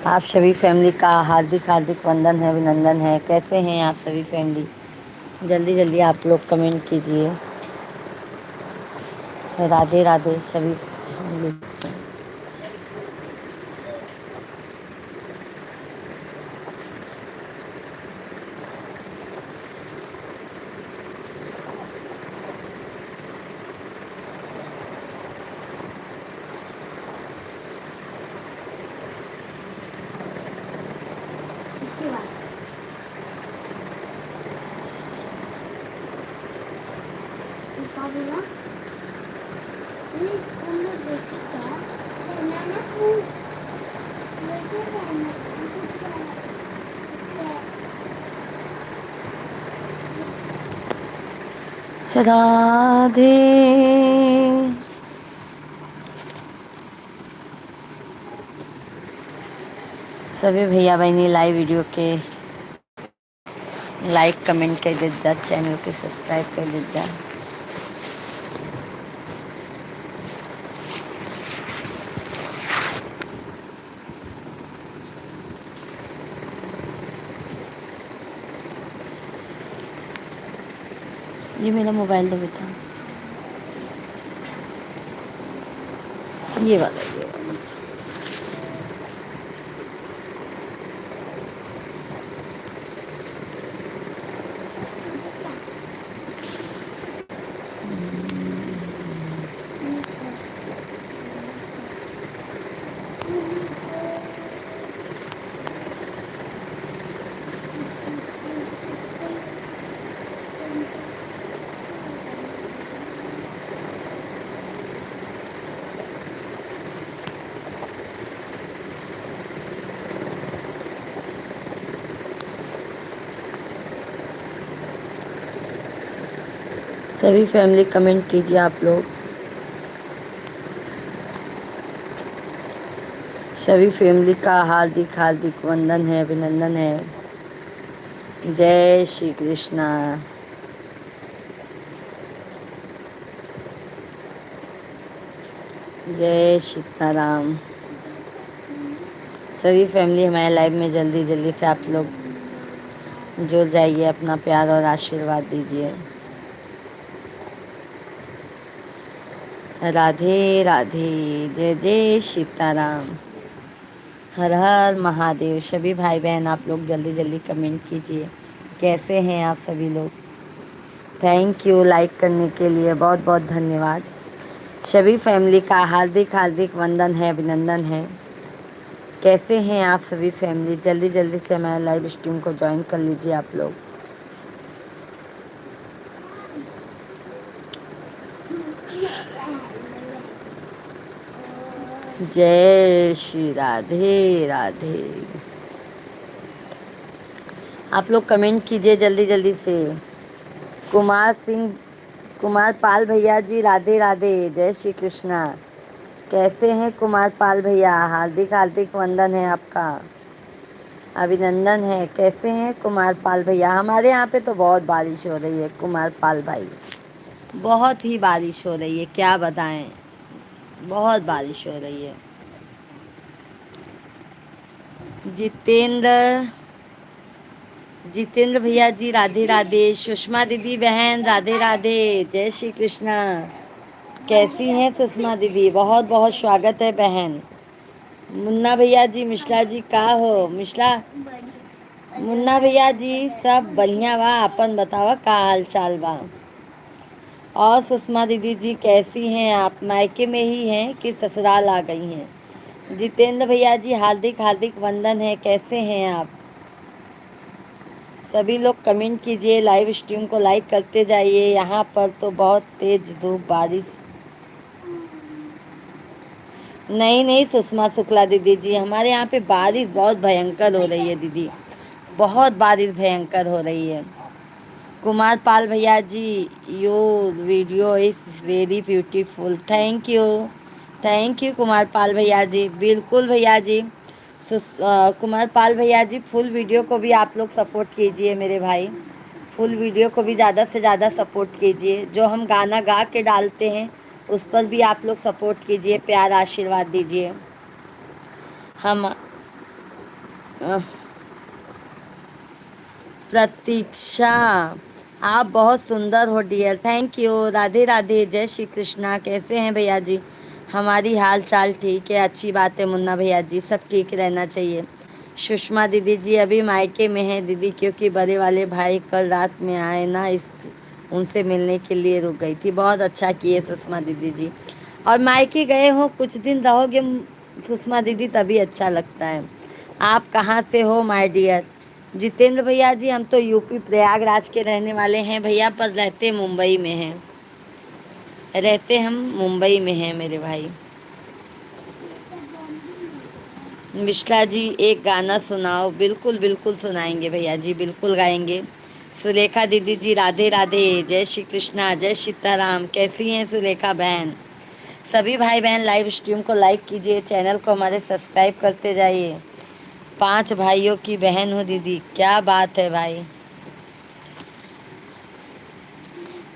आप सभी फैमिली का हार्दिक हार्दिक वंदन है, अभिनंदन है। कैसे हैं आप सभी फैमिली? जल्दी जल्दी आप लोग कमेंट कीजिए। राधे राधे सभी फैमिली। इसके बाद क्या बोला? ये तुम लोग देखो क्या? बनाना सूट लेके बनाना सूट राधे सभी भैया बहनी लाइव वीडियो के लाइक कमेंट कर दीजिए, चैनल के सब्सक्राइब कर दीजिए। ये मेरा मोबाइल दो बेटा, ये वाला ये वाला। सभी फैमिली कमेंट कीजिए आप लोग। सभी फैमिली का हार्दिक हार्दिक वंदन है, अभिनंदन है। जय श्री कृष्णा। जय सीताराम। सभी फैमिली हमारे लाइव में जल्दी जल्दी से आप लोग जुड़ जाइए, अपना प्यार और आशीर्वाद दीजिए। राधे राधे। जय जय सीताराम। हर हर महादेव। सभी भाई बहन आप लोग जल्दी जल्दी कमेंट कीजिए। कैसे हैं आप सभी लोग? थैंक यू लाइक करने के लिए, बहुत बहुत धन्यवाद। सभी फैमिली का हार्दिक हार्दिक वंदन है, अभिनंदन है। कैसे हैं आप सभी फैमिली? जल्दी जल्दी से हमारे लाइव स्ट्रीम को ज्वाइन कर लीजिए आप लोग। जय श्री राधे राधे। आप लोग कमेंट कीजिए जल्दी जल्दी से। कुमार सिंह, कुमार पाल भैया जी, राधे राधे, जय श्री कृष्णा। कैसे हैं कुमार पाल भैया? हार्दिक हार्दिक वंदन है आपका, अभिनंदन है। कैसे हैं कुमार पाल भैया? हमारे यहाँ पे तो बहुत बारिश हो रही है कुमार पाल भाई, बहुत ही बारिश हो रही है, क्या बताएं, बहुत बारिश हो रही है। जितेंद्र, जितेंद्र भैया जी राधे राधे। सुषमा दीदी बहन राधे राधे, जय श्री कृष्णा। कैसी हैं सुषमा दीदी? बहुत बहुत स्वागत है बहन। मुन्ना भैया जी, मिश्रा जी का हो? मिश्रा मुन्ना भैया जी सब बढ़िया बा, अपन बतावा का हाल चाल बा? और सुषमा दीदी जी कैसी हैं आप? मायके में ही हैं कि ससुराल आ गई हैं? जितेंद्र भैया जी हार्दिक हार्दिक वंदन है। कैसे हैं आप? सभी लोग कमेंट कीजिए, लाइव स्ट्रीम को लाइक करते जाइए। यहाँ पर तो बहुत तेज धूप, बारिश। नहीं नहीं सुषमा शुक्ला दीदी जी, हमारे यहाँ पे बारिश बहुत भयंकर हो रही है दीदी, बहुत बारिश भयंकर हो रही है। कुमार पाल भैया ji, your video is very beautiful. Thank you Kumar Pal भैया जी। बिल्कुल भैया जी। कुमार पाल भैया जी, फुल वीडियो को भी आप लोग सपोर्ट कीजिए मेरे भाई। फुल वीडियो को भी ज़्यादा से ज़्यादा सपोर्ट कीजिए। जो हम गाना गा के डालते हैं उस पर भी आप लोग सपोर्ट कीजिए, प्यार आशीर्वाद दीजिए। हम अ, प्रतीक्षा, आप बहुत सुंदर हो dear, thank you. Radhe Radhe, जय श्री कृष्णा। कैसे हैं भैया जी? हमारी हाल चाल ठीक है, अच्छी बात है मुन्ना भैया जी, सब ठीक रहना चाहिए। सुषमा दीदी जी अभी मायके में है दीदी, क्योंकि बड़े वाले भाई कल रात में आए ना, इस उनसे मिलने के लिए रुक गई थी। बहुत अच्छा किए सुषमा दीदी जी। और मायके गए हो, कुछ दिन रहोगे सुषमा दीदी, तभी अच्छा लगता है। आप कहाँ से हो माय डियर? जितेंद्र भैया जी, हम तो यूपी प्रयागराज के रहने वाले हैं भैया, पर रहते मुंबई में हैं। रहते हम मुंबई में हैं मेरे भाई। मिश्रा जी एक गाना सुनाओ। बिल्कुल बिल्कुल सुनाएंगे भैया जी, बिल्कुल गाएंगे। सुलेखा दीदी जी राधे राधे, जय श्री कृष्णा, जय सीताराम। कैसी हैं सुलेखा बहन? सभी भाई बहन लाइव स्ट्रीम को लाइक कीजिए, चैनल को हमारे सब्सक्राइब करते जाइए। 5 भाइयों की बहन हो दीदी, क्या बात है भाई।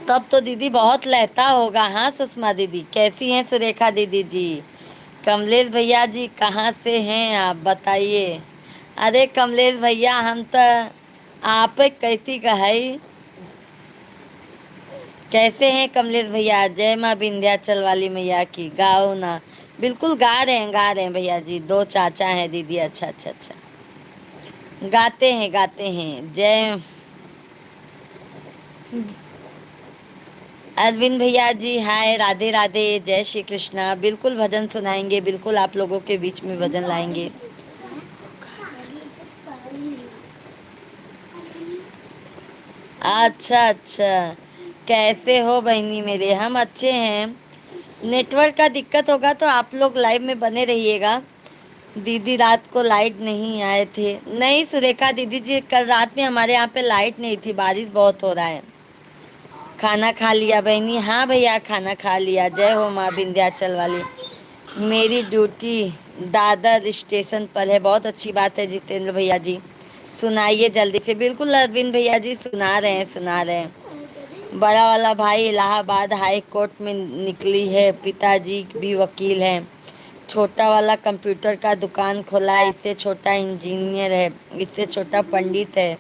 तब तो दीदी बहुत लहता होगा। हाँ सुषमा दीदी, कैसी हैं सुरेखा दीदी जी? कमलेश भैया जी कहाँ से हैं आप बताइए? अरे कमलेश भैया, हम तो आप कहती कहाई। कैसे हैं कमलेश भैया? जय माँ विंध्याचल वाली मैया की, गाओ ना। बिल्कुल गा रहे हैं भैया जी, 2 चाचा हैं दीदी। अच्छा अच्छा अच्छा, गाते हैं गाते हैं। जय अरविंद भैया जी, हाय राधे राधे, जय श्री कृष्णा। बिल्कुल भजन सुनाएंगे, बिल्कुल आप लोगों के बीच में भजन लाएंगे। अच्छा अच्छा, कैसे हो बहनी मेरे? हम अच्छे हैं। नेटवर्क का दिक्कत होगा तो आप लोग लाइव में बने रहिएगा। दीदी रात को लाइट नहीं आए थे। नहीं सुरेखा दीदी जी, कल रात में हमारे यहाँ पे लाइट नहीं थी, बारिश बहुत हो रहा है। खाना खा लिया बहनी? हाँ भैया खाना खा लिया। जय हो माँ विंध्याचल वाली। मेरी ड्यूटी दादर स्टेशन पर है। बहुत अच्छी बात है जितेंद्र भैया जी, सुनाइए जल्दी से। बिल्कुल अरविंद भैया जी, सुना रहे हैं सुना रहे हैं। बड़ा वाला भाई इलाहाबाद हाई कोर्ट में निकली है, पिताजी भी वकील हैं। छोटा वाला कंप्यूटर का दुकान खोला है, इससे छोटा इंजीनियर है, इससे छोटा पंडित है।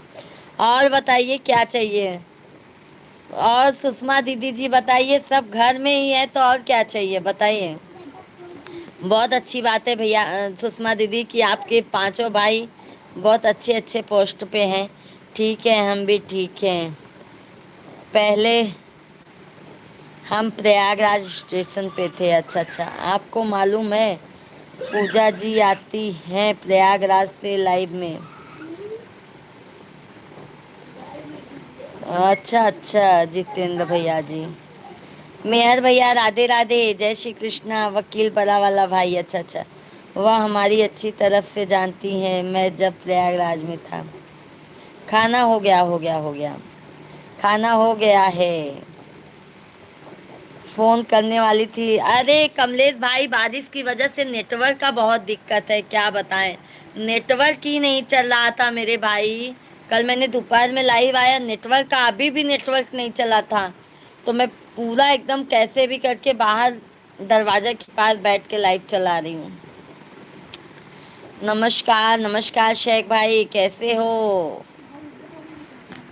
और बताइए क्या चाहिए? और सुषमा दीदी जी बताइए, सब घर में ही है तो और क्या चाहिए बताइए? बहुत अच्छी बात है भैया सुषमा दीदी कि आपके पांचों भाई बहुत अच्छे अच्छे पोस्ट पे हैं। ठीक है, हम भी ठीक हैं। पहले हम प्रयागराज स्टेशन पे थे। अच्छा अच्छा, आपको मालूम है पूजा जी आती हैं प्रयागराज से लाइव में? अच्छा अच्छा जितेंद्र भैया जी। मेहर भैया राधे राधे, जय श्री कृष्णा। वकील बड़ा वाला भाई, अच्छा अच्छा, वह हमारी अच्छी तरफ से जानती हैं, मैं जब प्रयागराज में था। खाना हो गया हो गया हो गया, खाना हो गया है। फोन करने वाली थी। अरे कमलेश भाई, बारिश की वजह से नेटवर्क का बहुत दिक्कत है, क्या बताएं। नेटवर्क ही नहीं चल रहा था मेरे भाई। कल मैंने दोपहर में लाइव आया, नेटवर्क का अभी भी नेटवर्क नहीं चला था। तो मैं पूरा एकदम कैसे भी करके बाहर दरवाजा के पास बैठ के लाइव चला रही हूँ। नमस्कार नमस्कार शेख भाई, कैसे हो?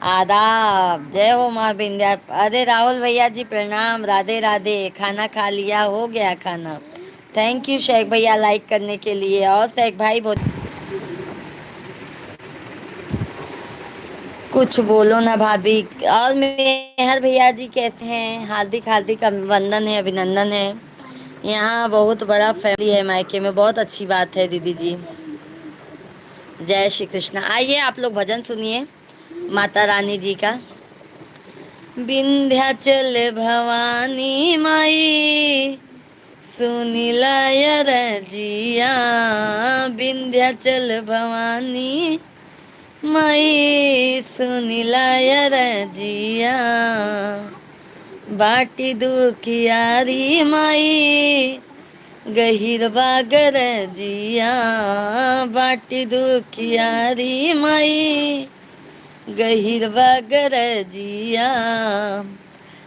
आदाब, जय हो माँ विंध्या। अरे राहुल भैया जी प्रणाम, राधे राधे। खाना खा लिया? हो गया खाना। थैंक यू शेख भैया लाइक करने के लिए। और शेख भाई बहुत कुछ बोलो ना भाभी। और मेहर भैया जी कैसे हैं? हार्दिक हार्दिक अभिवंदन है, अभिनंदन है। यहाँ बहुत बड़ा फैमिली है मायके में, बहुत अच्छी बात है दीदी जी। जय श्री कृष्ण। आइए आप लोग भजन सुनिए माता रानी जी का। विंध्याचल भवानी माई सुनिलाय रजिया, विंध्याचल भवानी माई सुनिलाय रजिया। बाटी दुखियारी माई गहिर बागर जिया, बाटी दुखियारी माई गहिर बागर जिया।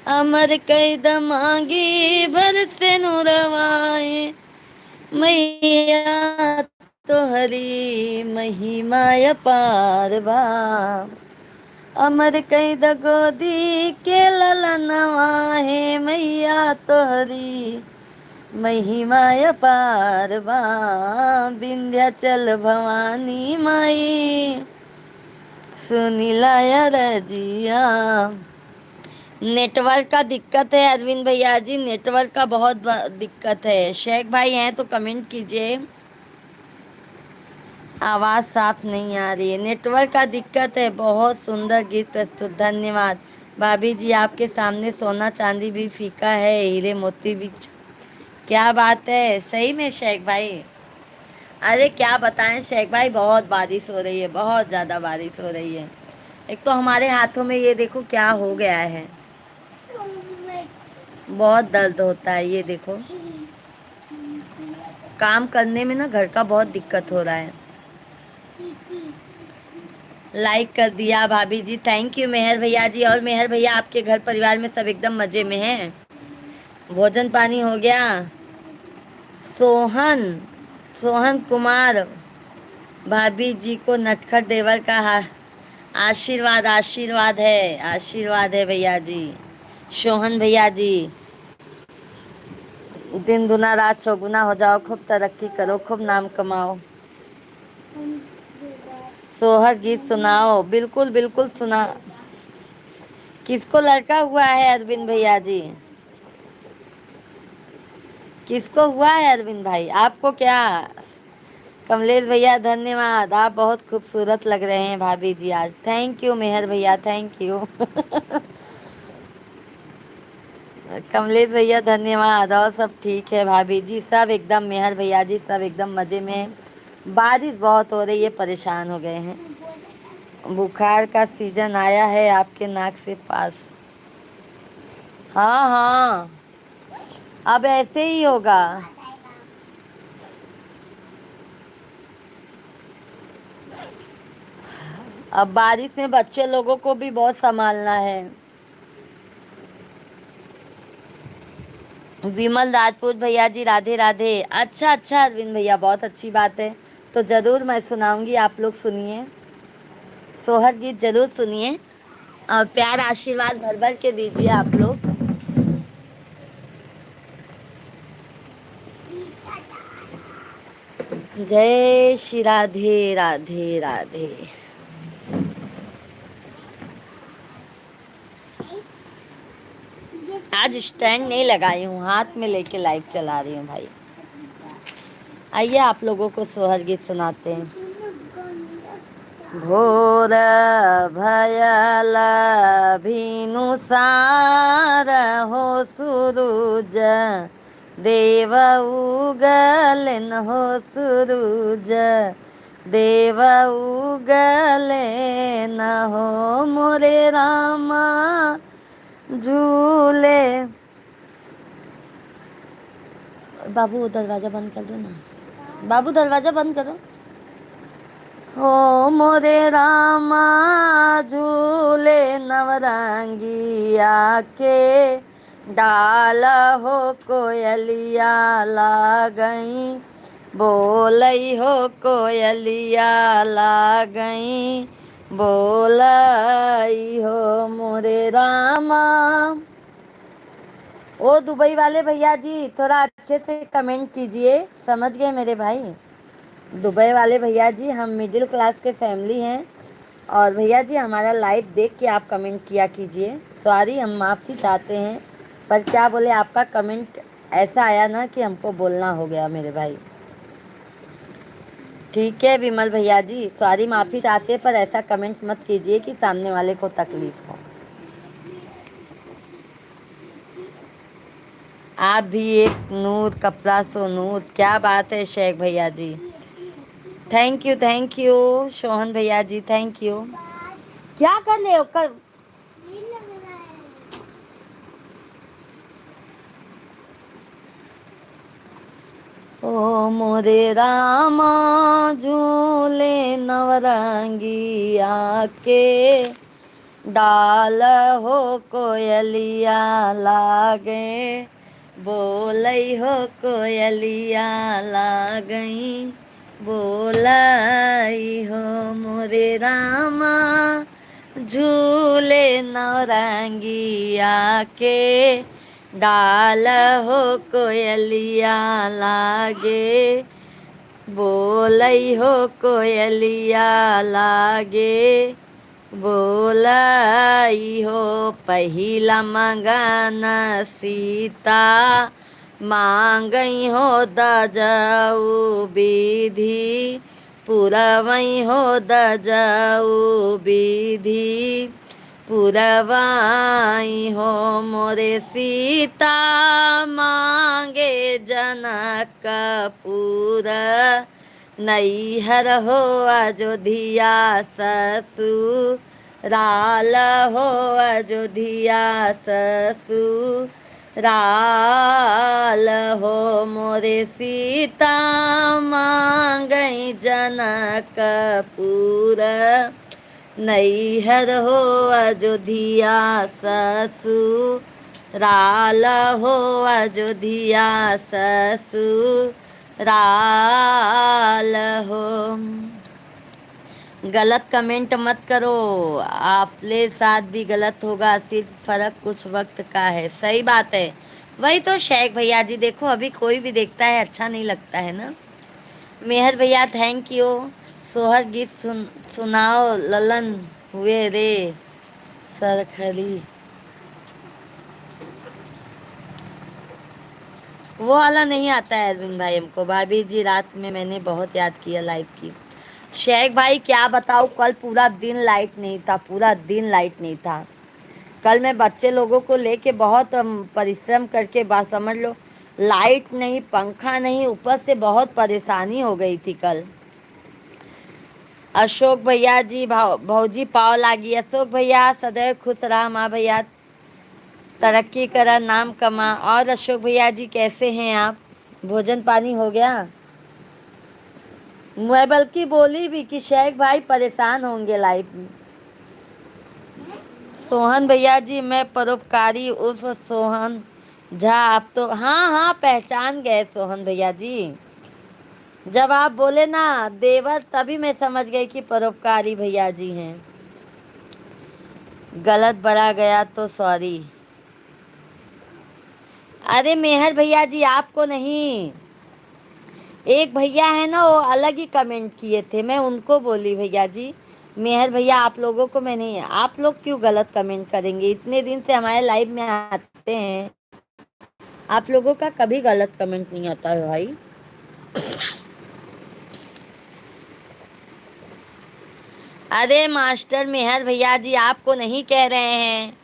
अमर कैद मांगी भर से नुरवाए मैया तोहरी महिमा अपार बा। अमर कैद गोदी के ललनवा है मैया तोहरी महिमा अपार बा। विंध्याचल भवानी माई सुनीला रजिया। नेटवर्क का दिक्कत है अरविंद भैया जी, नेटवर्क का बहुत दिक्कत है। शेख भाई हैं तो कमेंट कीजिए, आवाज़ साफ नहीं आ रही है, नेटवर्क का दिक्कत है। बहुत सुंदर गीत प्रस्तुत, धन्यवाद। भाभी जी आपके सामने सोना चांदी भी फीका है, हीरे मोती भी। क्या बात है, सही में शेख भाई? अरे क्या बताएं शेख भाई, बहुत बारिश हो रही है, बहुत ज़्यादा बारिश हो रही है। एक तो हमारे हाथों में ये देखो क्या हो गया है, बहुत दर्द होता है। ये देखो काम करने में ना घर का बहुत दिक्कत हो रहा है। लाइक कर दिया भाभी जी, थैंक यू मेहर भैया जी। और मेहर भैया आपके घर परिवार में सब एकदम मज़े में हैं? भोजन पानी हो गया? सोहन सोहन कुमार भाभी जी को नटखट देवर का आशीर्वाद आशीर्वाद है, आशीर्वाद है भैया जी। सोहन भैया जी, दिन दुना रात चौगुना हो जाओ, खूब तरक्की करो, खूब नाम कमाओ। सोहर गीत सुनाओ, बिल्कुल बिल्कुल सुना। किसको लड़का हुआ है अरविंद भैया जी? किसको हुआ है अरविंद भाई? आपको क्या? कमलेश भैया धन्यवाद, आप बहुत खूबसूरत लग रहे हैं भाभी जी आज। थैंक यू मेहर भैया, थैंक यू। कमलेश भैया धन्यवाद। और सब ठीक है भाभी जी, सब एकदम, मेहर भैया जी सब एकदम मज़े में हैं। बारिश बहुत हो रही है, परेशान हो गए हैं। बुखार का सीजन आया है आपके नाक से पास। हाँ हाँ, अब ऐसे ही होगा। अब बारिश में बच्चे लोगों को भी बहुत संभालना है। विमल राजपूत भैया जी राधे राधे। अच्छा अच्छा अरविंद भैया, बहुत अच्छी बात है। तो ज़रूर मैं सुनाऊंगी, आप लोग सुनिए, सोहर गीत जरूर सुनिए और प्यार आशीर्वाद भर भर के दीजिए आप लोग। जय श्री राधे राधे राधे। आज स्टैंड नहीं लगाई हूँ, हाथ में लेके लाइव चला रही हूँ भाई। आइए आप लोगों को सोहर गीत सुनाते हैं। भोर भयल भिनुसार हो सूरुज देव उगलन हो सूरुज देव उगलन हो मोरे रामा झूले। बाबू दरवाजा बंद कर दो ना, बाबू दरवाजा बंद करो। हो मोरे रामा झूले नवरंगिया के डाल हो कोयलिया लागई बोलई हो कोयलिया लागई बोलई हो मोरे रामा। ओ दुबई वाले भैया जी थोड़ा अच्छे से कमेंट कीजिए, समझ गए मेरे भाई? दुबई वाले भैया जी, हम मिडिल क्लास के फैमिली हैं और भैया जी हमारा लाइव देख के आप कमेंट किया कीजिए। सॉरी, हम माफ़ी चाहते हैं, पर क्या बोले, आपका कमेंट ऐसा आया ना कि हमको बोलना हो गया मेरे भाई। ठीक है विमल भैया जी, सॉरी, माफ़ी चाहते हैं, पर ऐसा कमेंट मत कीजिए कि सामने वाले को तकलीफ हो। आप भी एक नूर, कपड़ा सो नूर। क्या बात है शेख भैया जी, थैंक यू शोहन भैया जी, थैंक यू। क्या कर रहे हो कर? ओ मोरे रामा झूले नवरंगिया के डाल हो कोयलिया लागे बोलई हो कोयलिया लागई बोलाई हो मोरे रामा, झूले नौरंगिया के, डाल हो कोयलिया लागे, बोलई हो कोयलिया लागे, बोलाई हो पहिला मंगन सीता, मांगई हो दजऊ विधि, पुरवई हो दजऊ विधि, पुरवाई हो मोरे सीता, मांगे जनकपुर, नैहर हो अयोध्या ससुराल हो अयोध्या ससुराल हो मोरे सीता, मांगई जनकपुर, नैहर हो अयोध्या ससुराल हो अयोध्या ससुराल हो। गलत कमेंट मत करो, आपके साथ भी गलत होगा, सिर्फ फर्क कुछ वक्त का है। सही बात है, वही तो शेख भैया जी, देखो अभी कोई भी देखता है अच्छा नहीं लगता है ना। मेहर भैया थैंक यू। सोहर गीत सुनाओ ललन हुए रे सरखरी, वो वाला नहीं आता है अरविंद भाई हमको। भाभी जी रात में मैंने बहुत याद किया लाइव की। शेख भाई क्या बताऊँ, कल पूरा दिन लाइट नहीं था, पूरा दिन लाइट नहीं था। कल मैं बच्चे लोगों को लेके बहुत परिश्रम करके, बात समझ लो, लाइट नहीं, पंखा नहीं, ऊपर से बहुत परेशानी हो गई थी कल। अशोक भैया जी भौजी पाव लागी। अशोक भैया सदैव खुश रहा, माँ भैया तरक्की करा, नाम कमा। और अशोक भैया जी कैसे हैं आप, भोजन पानी हो गया? मैं बल्कि बोली भी कि शेख भाई परेशान होंगे लाइफ में। सोहन भैया जी मैं परोपकारी उर्फ सोहन झा, आप तो हाँ हाँ पहचान गए सोहन भैया जी। जब आप बोले ना देवर, तभी मैं समझ गई कि परोपकारी भैया जी हैं। गलत बड़ा गया तो सॉरी। अरे मेहर भैया जी आपको नहीं, एक भैया है ना वो अलग ही कमेंट किए थे, मैं उनको बोली भैया जी। मेहर भैया आप लोगों को मैं नहीं, आप लोग क्यों गलत कमेंट करेंगे, इतने दिन से हमारे लाइव में आते हैं, आप लोगों का कभी गलत कमेंट नहीं आता है भाई। अरे मास्टर मेहर भैया जी आपको नहीं कह रहे हैं।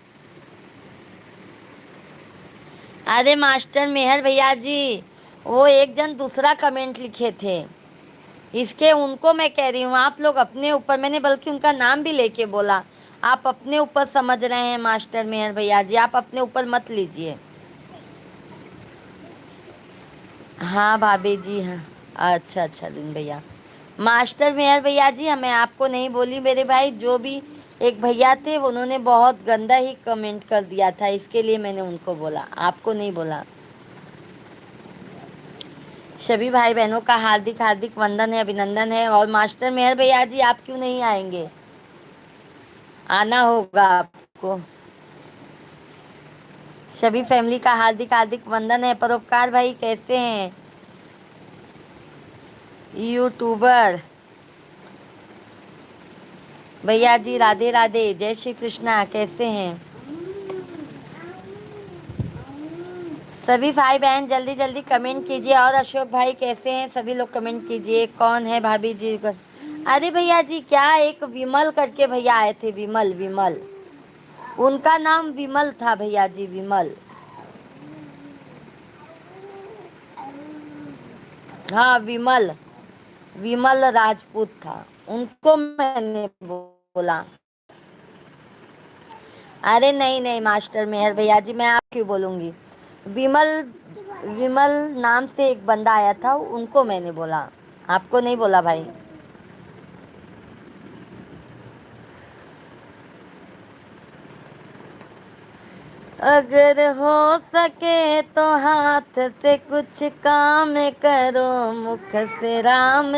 अरे मास्टर मेहर भैया जी, वो एक जन दूसरा कमेंट लिखे थे, इसके उनको मैं कह रही हूँ। आप लोग अपने ऊपर, मैंने बल्कि उनका नाम भी लेके बोला, आप अपने ऊपर समझ रहे हैं मास्टर मेहर भैया जी, आप अपने ऊपर मत लीजिए। हाँ भाभी जी हाँ, अच्छा अच्छा दिन भैया। मास्टर मेहर भैया जी मैं आपको नहीं बोली मेरे भाई, जो भी एक भैया थे उन्होंने बहुत गंदा ही कमेंट कर दिया था, इसके लिए मैंने उनको बोला, आपको नहीं बोला। सभी भाई बहनों का हार्दिक हार्दिक वंदन है, अभिनंदन है। और मास्टर मेहर भैया जी आप क्यों नहीं आएंगे, आना होगा आपको। सभी फैमिली का हार्दिक हार्दिक वंदन है। परोपकार भाई कैसे हैं, यूट्यूबर भैया जी राधे राधे, जय श्री कृष्णा, कैसे हैं सभी भाई बहन, जल्दी जल्दी कमेंट कीजिए। और अशोक भाई कैसे हैं, सभी लोग कमेंट कीजिए। कौन है भाभी जी? अरे भैया जी क्या, एक विमल करके भैया आए थे, विमल विमल, उनका नाम विमल था भैया जी, विमल। हाँ विमल, विमल राजपूत था, उनको मैंने बोला। अरे नहीं नहीं मास्टर मेहर भैया जी, मैं आप क्यों बोलूँगी, विमल, विमल नाम से एक बंदा आया था, उनको मैंने बोला, आपको नहीं बोला भाई। अगर हो सके तो हाथ से कुछ काम करो, मुख से राम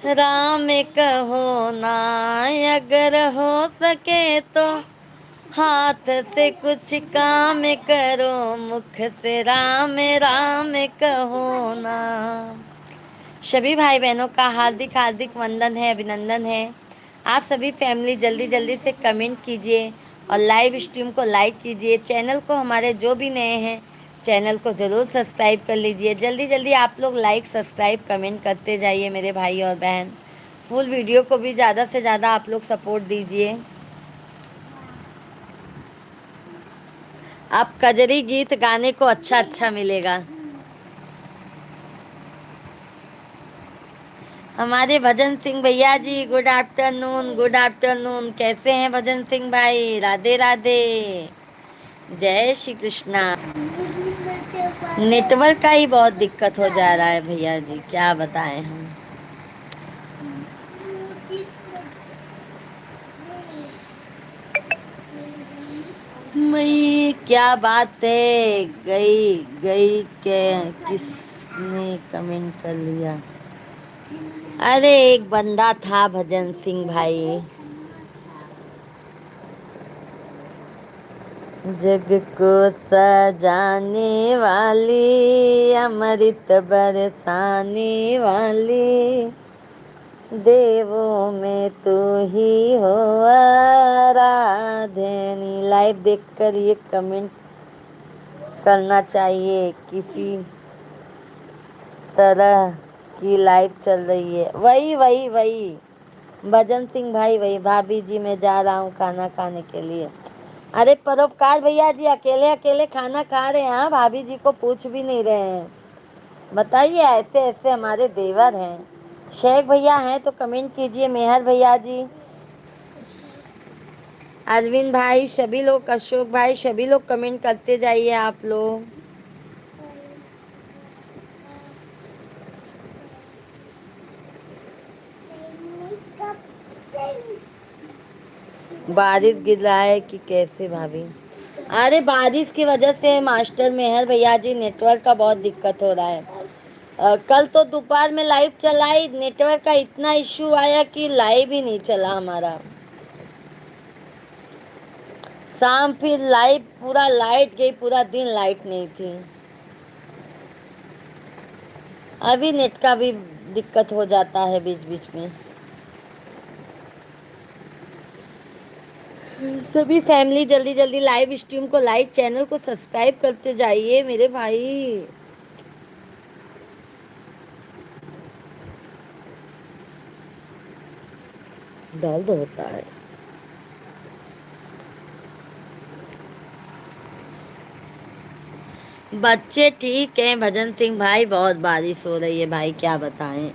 राम कहो ना, अगर हो सके तो हाथ से कुछ काम करो, मुख से राम राम कहो ना। सभी भाई बहनों का हार्दिक हार्दिक वंदन है, अभिनंदन है। आप सभी फैमिली जल्दी जल्दी से कमेंट कीजिए और लाइव स्ट्रीम को लाइक कीजिए। चैनल को हमारे जो भी नए हैं चैनल को ज़रूर सब्सक्राइब कर लीजिए। जल्दी जल्दी आप लोग लाइक सब्सक्राइब कमेंट करते जाइए मेरे भाई और बहन। फुल वीडियो को भी ज़्यादा से ज़्यादा आप लोग सपोर्ट दीजिए। अब कजरी गीत गाने को अच्छा अच्छा मिलेगा। हमारे भजन सिंह भैया जी गुड आफ्टरनून, गुड आफ्टरनून। कैसे हैं भजन सिंह भाई? राधे राधे, जय श्री कृष्णा। नेटवर्क का ही बहुत दिक्कत हो जा रहा है भैया जी, क्या बताएं हम। मई क्या बात है, गई गई के किसने कमेंट कर लिया? अरे एक बंदा था भजन सिंह भाई, जग को सजाने वाली, अमृत बरसाने वाली, देवों में तू ही हो आराधनी। लाइव देखकर ये कमेंट करना चाहिए, किसी तरह की लाइव चल रही है। वही वही वही भजन सिंह भाई, वही। भाभी जी मैं जा रहा हूँ खाना खाने के लिए। अरे परोपकार भैया जी अकेले अकेले खाना खा रहे हैं, हाँ? भाभी जी को पूछ भी नहीं रहे हैं। बताइए, ऐसे ऐसे हमारे देवर हैं। शेख भैया हैं तो कमेंट कीजिए, मेहर भैया जी, अरविंद भाई, सभी लोग, अशोक भाई, सभी लोग कमेंट करते जाइए आप लोग। बारिश गिर रहा है कि कैसे भाभी? अरे बारिश की वजह से मास्टर मेहर भैया जी नेटवर्क का बहुत दिक्कत हो रहा है। कल तो दोपहर में लाइव चलाई, नेटवर्क का इतना इश्यू आया कि लाइव ही नहीं चला हमारा। शाम फिर लाइव पूरा लाइट गई, पूरा दिन लाइट नहीं थी। अभी नेट का भी दिक्कत हो जाता है बीच बीच में। सभी फैमिली जल्दी जल्दी लाइव स्ट्रीम को लाइक, चैनल को सब्सक्राइब करते जाइए मेरे भाई। दर्द होता है। बच्चे ठीक हैं भजन सिंह भाई, बहुत बारिश हो रही है भाई, क्या बताएं।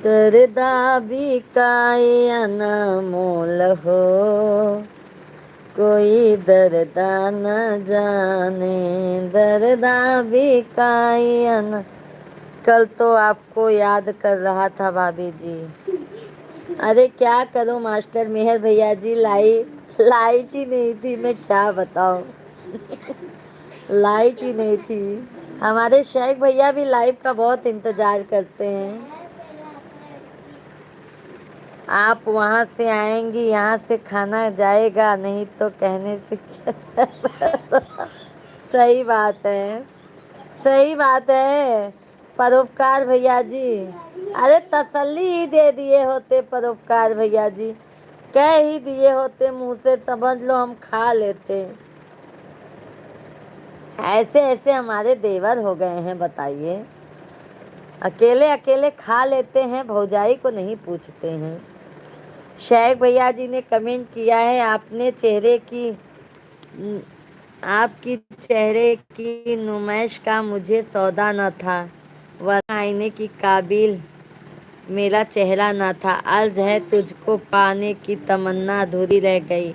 दर्दा भी काय अनमोल हो, कोई दर्दा न जाने, दर्दा भी काय अन। कल तो आपको याद कर रहा था भाभी जी। अरे क्या करूं मास्टर मेहर भैया जी, लाइट ही नहीं थी, मैं क्या बताऊं। लाइट ही नहीं थी। हमारे शेख भैया भी लाइव का बहुत इंतजार करते हैं। आप वहां से आएंगी, यहाँ से खाना जाएगा नहीं तो कहने से क्या। सही बात है, सही बात है परोपकार भैया जी। अरे तसल्ली ही दे दिए होते परोपकार भैया जी, कह ही दिए होते मुंह से, समझ लो हम खा लेते। ऐसे ऐसे हमारे देवर हो गए हैं, बताइए। अकेले अकेले खा लेते हैं, भौजाई को नहीं पूछते हैं। शेख भैया जी ने कमेंट किया है, आपकी चेहरे की नुमाइश का मुझे सौदा न था, वरना आईने की काबिल मेरा चेहरा न था। अर्ज है तुझको पाने की तमन्ना अधूरी रह गई,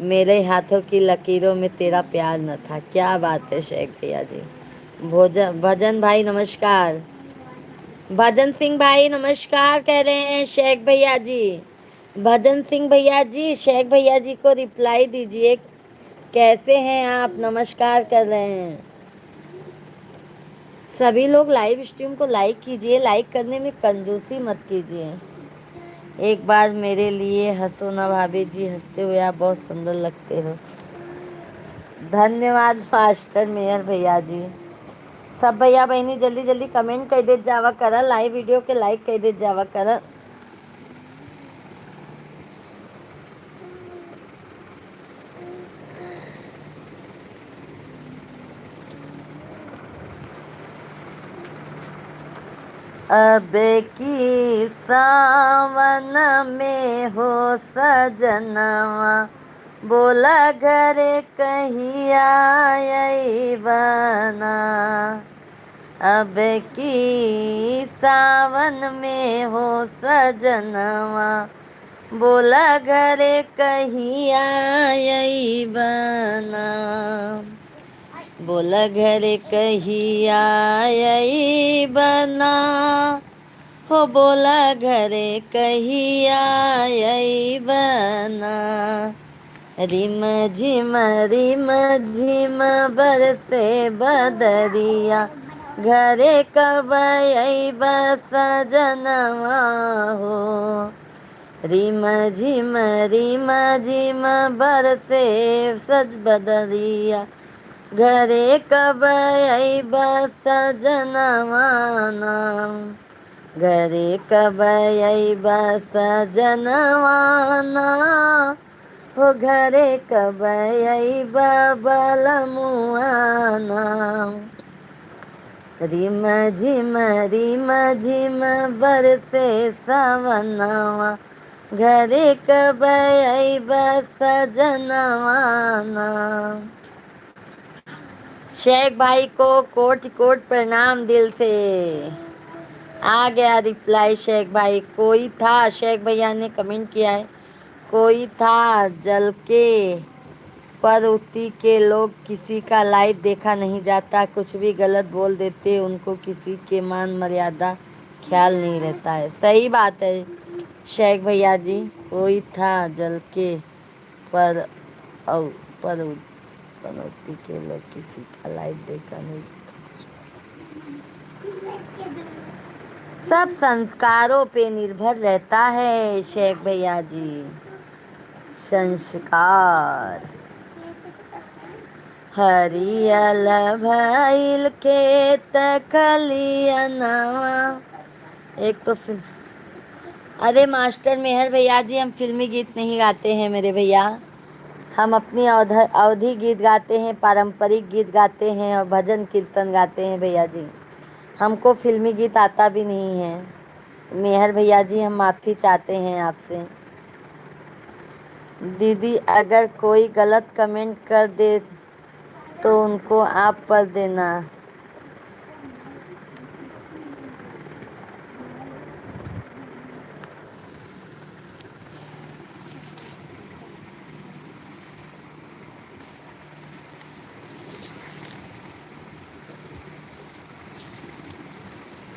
मेरे हाथों की लकीरों में तेरा प्यार न था। क्या बात है शेख भैया जी। भजन भाई नमस्कार, भजन सिंह भाई नमस्कार कह रहे हैं शेख भैया जी। भजन सिंह भैया जी, शेख भैया जी को रिप्लाई दीजिए, कैसे हैं आप? नमस्कार कर रहे हैं। सभी लोग लाइव स्ट्रीम को लाइक कीजिए, लाइक करने में कंजूसी मत कीजिए। एक बार मेरे लिए हंसो ना भाभी जी, हंसते हुए आप बहुत सुंदर लगते हो। धन्यवाद मास्टर मेयर भैया जी। सब भैया बहनी जल्दी जल्दी कमेंट कर दे जावा करा, लाइव वीडियो के लाइक कर दे जावा करा। अब की सावन में हो सजनवा, बोला घरे कहिया बना। अब की सावन में हो सजनवा, बोला घरे कहिया बना। बोला घरे कहिया बना, हो बोला घरे कहिया बना। रिम झिम बरसे बदरिया, घरे कब बस सजनवा हो। रिम झिम बरसे सज बदरिया, घरे कब बस सजनवा नाम। घरे कब बस सजनवा ना, हो घरे कब बलमुआ नाम। रिम झिम बरसे सावनवा, घरे कब बस सजनवा नाम। शेख भाई को कोटि कोट प्रणाम दिल से। आ गया रिप्लाई शेख भाई। कोई था, शेख भैया ने कमेंट किया है, कोई था जल के पर उती के लोग किसी का लाइव देखा नहीं जाता, कुछ भी गलत बोल देते, उनको किसी के मान मर्यादा ख्याल नहीं रहता है। सही बात है शेख भैया जी, कोई था जल के पर पनौती के लोग किसी का लाइव देखा नहीं जाता। सब संस्कारों पे निर्भर रहता है शेख भैया जी, संस्कार। हरियल भइल के तकलियनवा। एक तो फिर अरे मास्टर मेहर भैया जी, हम फिल्मी गीत नहीं गाते हैं मेरे भैया, हम अपनी अवधि गीत गाते हैं, पारंपरिक गीत गाते हैं और भजन कीर्तन गाते हैं भैया जी। हमको फिल्मी गीत आता भी नहीं है मेहर भैया जी, हम माफ़ी चाहते हैं आपसे। दीदी अगर कोई गलत कमेंट कर दे तो उनको आप पर देना।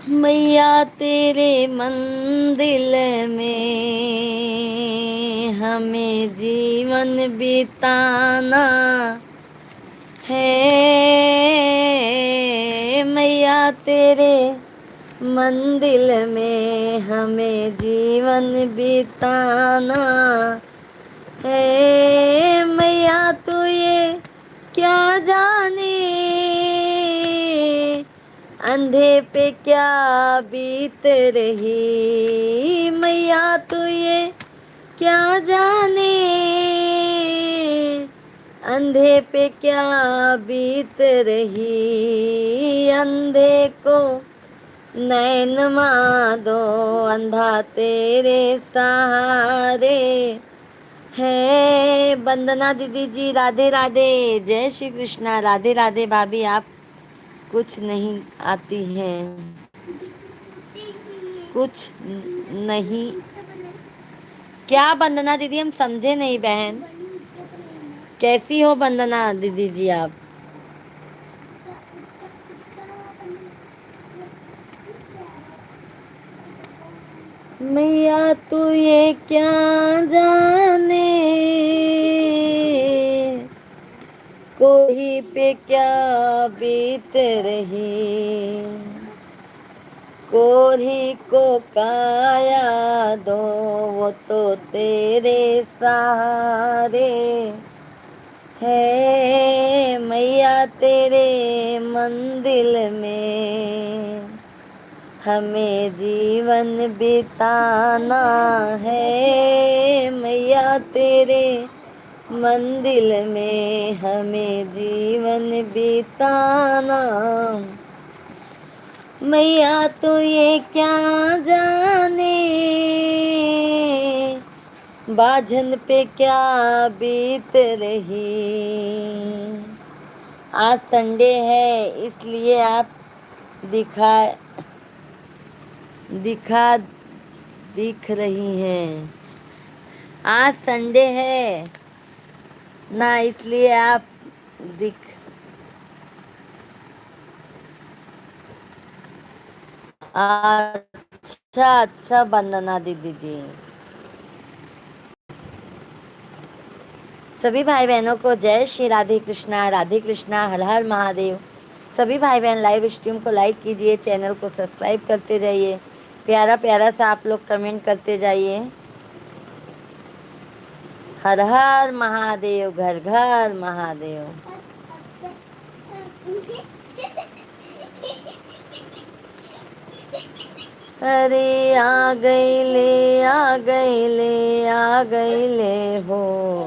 मैया तेरे मंदिर में हमें जीवन बिताना है। मैया तेरे मंदिर में हमें जीवन बिताना है। मैया तू ये क्या जाने, अंधे पे क्या बीत रही। मैया तू ये क्या जाने, अंधे पे क्या बीत रही। अंधे को नैन मादो, अंधा तेरे सहारे है। वंदना दीदी जी राधे राधे, जय श्री कृष्णा। राधे राधे भाभी, आप कुछ नहीं आती हैं, कुछ नहीं। क्या वंदना दीदी, हम समझे नहीं बहन, कैसी हो वंदना दीदी जी आप? मैया तू ये क्या जाने, कोई पे क्या बीत रही, कोरी को काया दो, वो तो तेरे सहारे है मैया, तेरे मंदिर में हमें जीवन बिताना है मैया, तेरे मंदिर में हमें जीवन बिताना। मैया तो ये क्या जाने, बाझन पे क्या बीत रही। आज संडे है इसलिए आप दिखा दिखा दिख रही हैं। आज संडे है ना, इसलिए आप दिख। अच्छा अच्छा वंदना दीदी जी। सभी भाई बहनों को जय श्री राधे कृष्णा, हर हर महादेव। सभी भाई बहन लाइव स्ट्रीम को लाइक कीजिए, चैनल को सब्सक्राइब करते जाइए, प्यारा प्यारा सा आप लोग कमेंट करते जाइए। हर हर महादेव, घर घर महादेव। अरे आ गईले आ गईले आ गईले हो,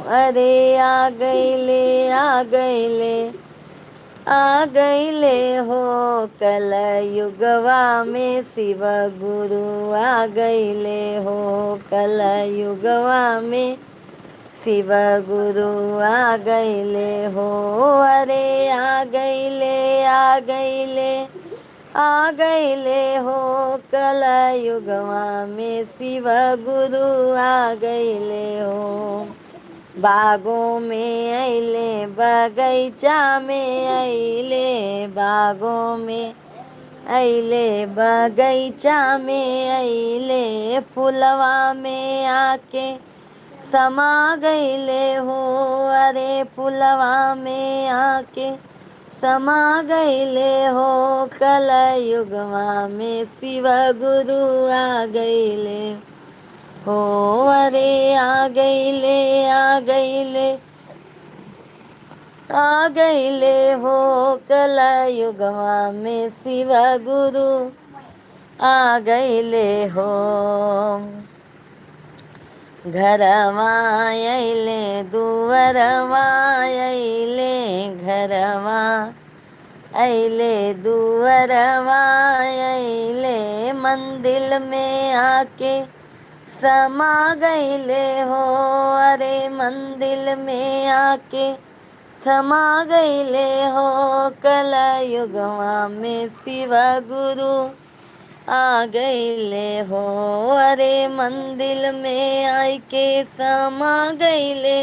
अरे आ गईले आ गईले आ गईले हो, कल युगवा में शिव गुरु आ गईले हो, कल युगवा में शिव गुरु आ गईले हो। अरे आ गईले आ गईले आ गईले हो, कल युगवा में शिव गुरु आ गईले हो। बागों में अइले बगैचा में अइले, बागों में अइले बगैचा में अइले, फुलवा में आके समा गईले हो। अरे फुलवा में आके समा गईले हो, कल युगवा में शिव गुरु आ गईले हो। अरे आ गईले आ गईले आ गईले हो, कल युगवा में शिव गुरु आ गईले हो। घरवा अइले दुअरवा अइले, घरवा अइले दुअरवा अइले, मंदिर में आके समा गईले हो। अरे मंदिर में आके समा गईले हो, कल युगवा में शिव गुरु आ गईले हो। अरे मंदिर में आके समा गईले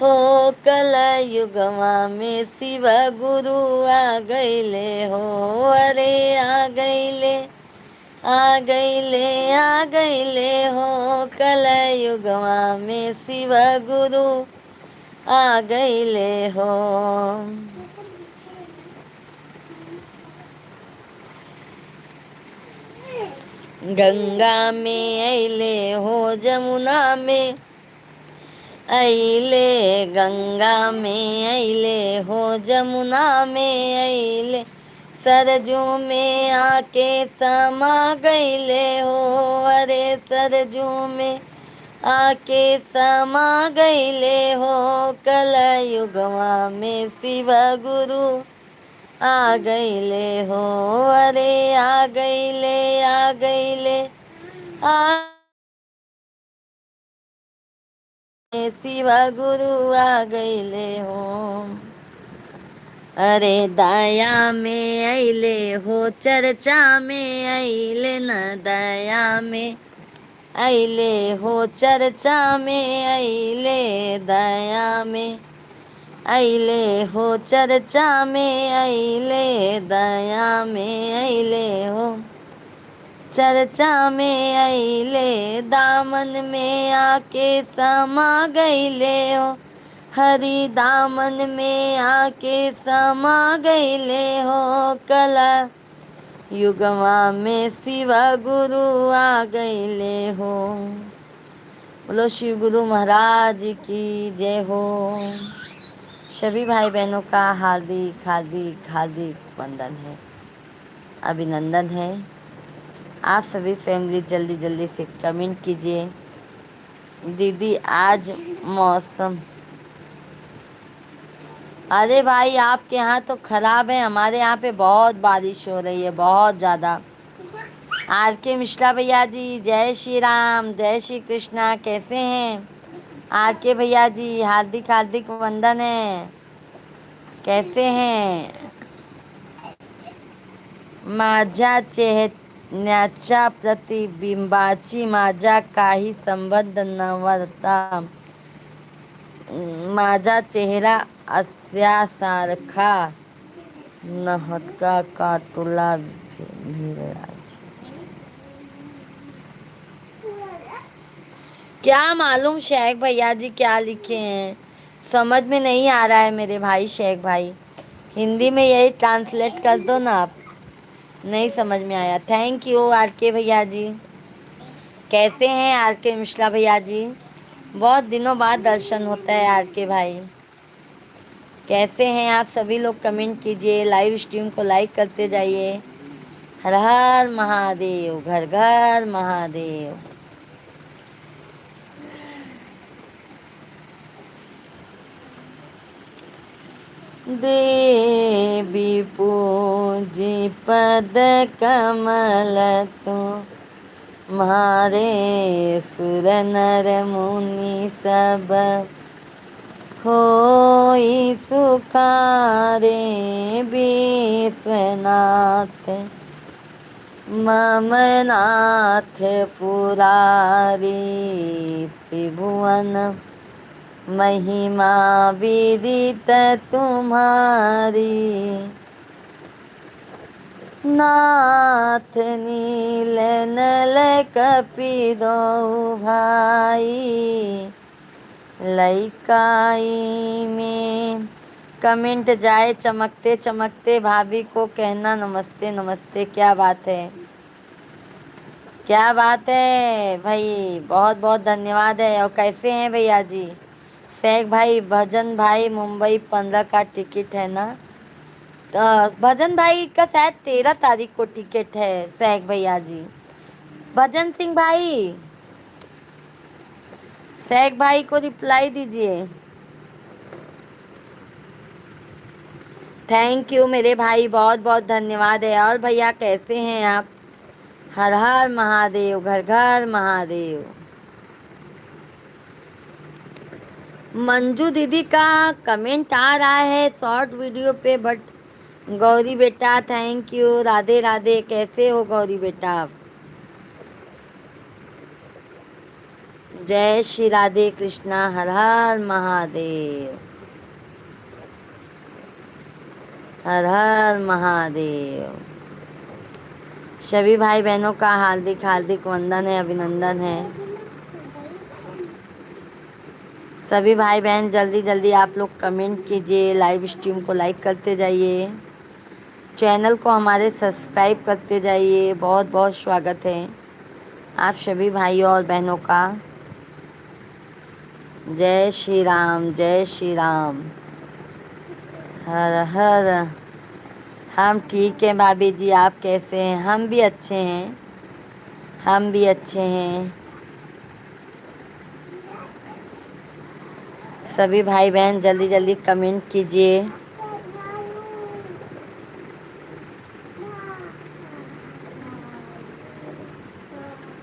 हो, कल युगवा में शिव गुरु आ गईले हो। अरे आ गईले आ गईले आ गईले हो, कल युगवा में शिव गुरु आ गईले हो। गंगा में अइले हो, जमुना में अइले, गंगा में अइले हो, जमुना में अइले, सरजू में आके समा गईले हो। अरे सरजू में आके समा गईले हो, कल युगवा में शिव गुरु आ गईले हो। अरे आ गईले आ गईले आ शिव गुरु आ गईले हो। अरे दया में अइले हो, चर्चा में अइले न, दया में अइले हो, चर्चा में अइले, दया में अइले हो, चर्चा में अइले, दया में अइले हो, चर्चा में अइले, दामन में आके समा गईले हो, हरि दामन में आके समा गईले हो कला युगवा में शिवा गुरु आ गईले हो। बोलो शिव गुरु महाराज की जय हो। सभी भाई बहनों का हार्दिक हार्दिक हार्दिक वंदन है, अभिनंदन है। आप सभी फैमिली जल्दी जल्दी से कमेंट कीजिए। दीदी आज मौसम, अरे भाई आपके यहाँ तो खराब है, हमारे यहाँ पे बहुत बारिश हो रही है, बहुत ज़्यादा। आर के मिश्रा भैया जी जय श्री राम, जय श्री कृष्णा, कैसे हैं आर के भैया जी? हार्दिक हार्दिक वंदन है, कैसे हैं? माझ्या चेहऱ्याच्या प्रतिबिंबाची माझ्या काही संबंध नव्हता, माझा चेहरा अस्यासारखा नव्हता का तुला भिडलाची? क्या मालूम शेख भैया जी क्या लिखे हैं, समझ में नहीं आ रहा है मेरे भाई शेख भाई। हिंदी में यही ट्रांसलेट कर दो ना आप, नहीं समझ में आया। थैंक यू आर के भैया जी। कैसे हैं आर के मिश्रा भैया जी? बहुत दिनों बाद दर्शन होता है आर के भाई। कैसे हैं आप सभी लोग? कमेंट कीजिए, लाइव स्ट्रीम को लाइक करते जाइए। हर हर महादेव, घर घर महादेव। देवी पूजी पद कमल तुम्हारे, सुर नर मुनि सब होई सुखारे। विश्वनाथ मम नाथ पुरारी, त्रिभुवन महिमा विदित तुम्हारी। नाथ नील नल कपिदो भाई, लइकाई में। कमेंट जाए चमकते चमकते, भाभी को कहना नमस्ते नमस्ते। क्या बात है, क्या बात है भाई, बहुत बहुत धन्यवाद है। और कैसे हैं भैया जी? शेख भाई, भजन भाई मुंबई 15 का टिकट है ना? तो भजन भाई का शायद 13 तारीख को टिकट है शेख भैया जी। भजन सिंह भाई, शेख भाई को रिप्लाई दीजिए। थैंक यू मेरे भाई, बहुत बहुत धन्यवाद है। और भैया कैसे हैं आप? हर हर महादेव, घर घर महादेव। मंजू दीदी का कमेंट आ रहा है शॉर्ट वीडियो पे, बट गौरी बेटा थैंक यू, राधे राधे। कैसे हो गौरी बेटा आप? जय श्री राधे कृष्णा, हर हर महादेव, हर हर महादेव। सभी भाई बहनों का हार्दिक हार्दिक वंदन है, अभिनंदन है। सभी भाई बहन जल्दी जल्दी आप लोग कमेंट कीजिए, लाइव स्ट्रीम को लाइक करते जाइए, चैनल को हमारे सब्सक्राइब करते जाइए। बहुत बहुत स्वागत है आप सभी भाइयों और बहनों का। जय श्री राम, जय श्री राम, हर हर। हम ठीक हैं भाभी जी, आप कैसे हैं? हम भी अच्छे हैं, हम भी अच्छे हैं। सभी भाई बहन जल्दी जल्दी कमेंट कीजिए।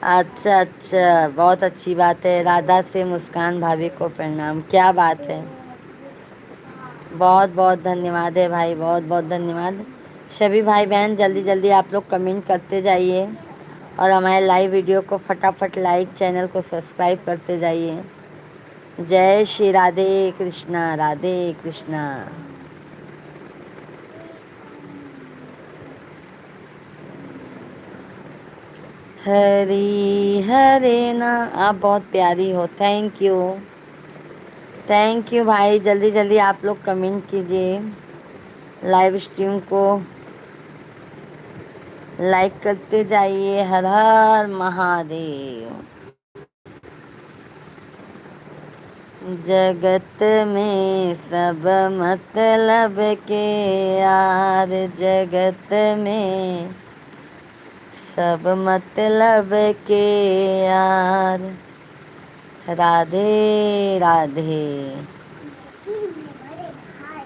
अच्छा अच्छा, बहुत अच्छी बात है। राधा से मुस्कान भाभी को प्रणाम, क्या बात है। बहुत बहुत धन्यवाद है भाई, बहुत बहुत धन्यवाद। सभी भाई बहन जल्दी जल्दी आप लोग कमेंट करते जाइए और हमारे लाइव वीडियो को फटाफट लाइक, चैनल को सब्सक्राइब करते जाइए। जय श्री राधे कृष्णा, राधे कृष्णा। हरी हरे ना, आप बहुत प्यारी हो, थैंक यू। थैंक यू भाई, जल्दी जल्दी आप लोग कमेंट कीजिए, लाइव स्ट्रीम को लाइक करते जाइए। हर हर महादेव। जगत में सब मतलब के यार, जगत में सब मतलब के यार, राधे राधे। बड़े भाई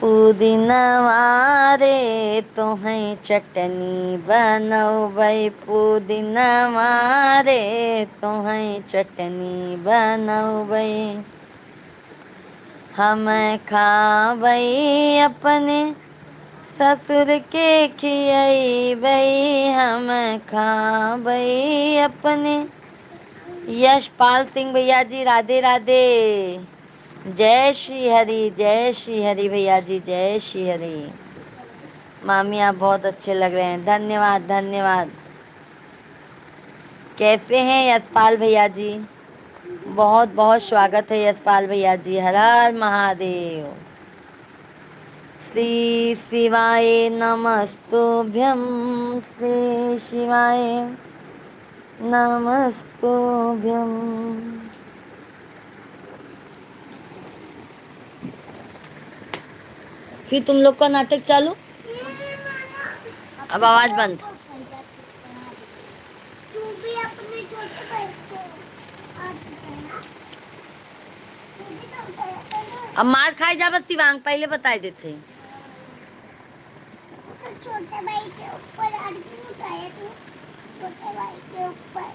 पुदीना वारे तोहें चटनी बनौबै, पुदीना वारे तोहें चटनी बनौबै, हम खाबै अपने ससुर के खियैबै, हम खाबै अपने। यशपाल सिंह भैया जी राधे राधे। जय श्री हरि, जय श्री हरि भैया जी, जय श्री हरि। मामी आप बहुत अच्छे लग रहे हैं, धन्यवाद धन्यवाद। कैसे हैं यशपाल भैया जी? बहुत बहुत स्वागत है यशपाल भैया जी। हर हर महादेव। श्री शिवाय नमस्तुभ्यं, श्री शिवाय नमस्तुभ्यं। फिर तुम लोग का नाटक चालू। अब आवाज बंद। तू भी अपने छोटे भाई को आज कहना, तू भी तो कहता ना। अब मार खाई जा बस शिवांग, पहले बताए देते। तो छोटे भाई के ऊपर आज क्यों उठाया तू? छोटे भाई के ऊपर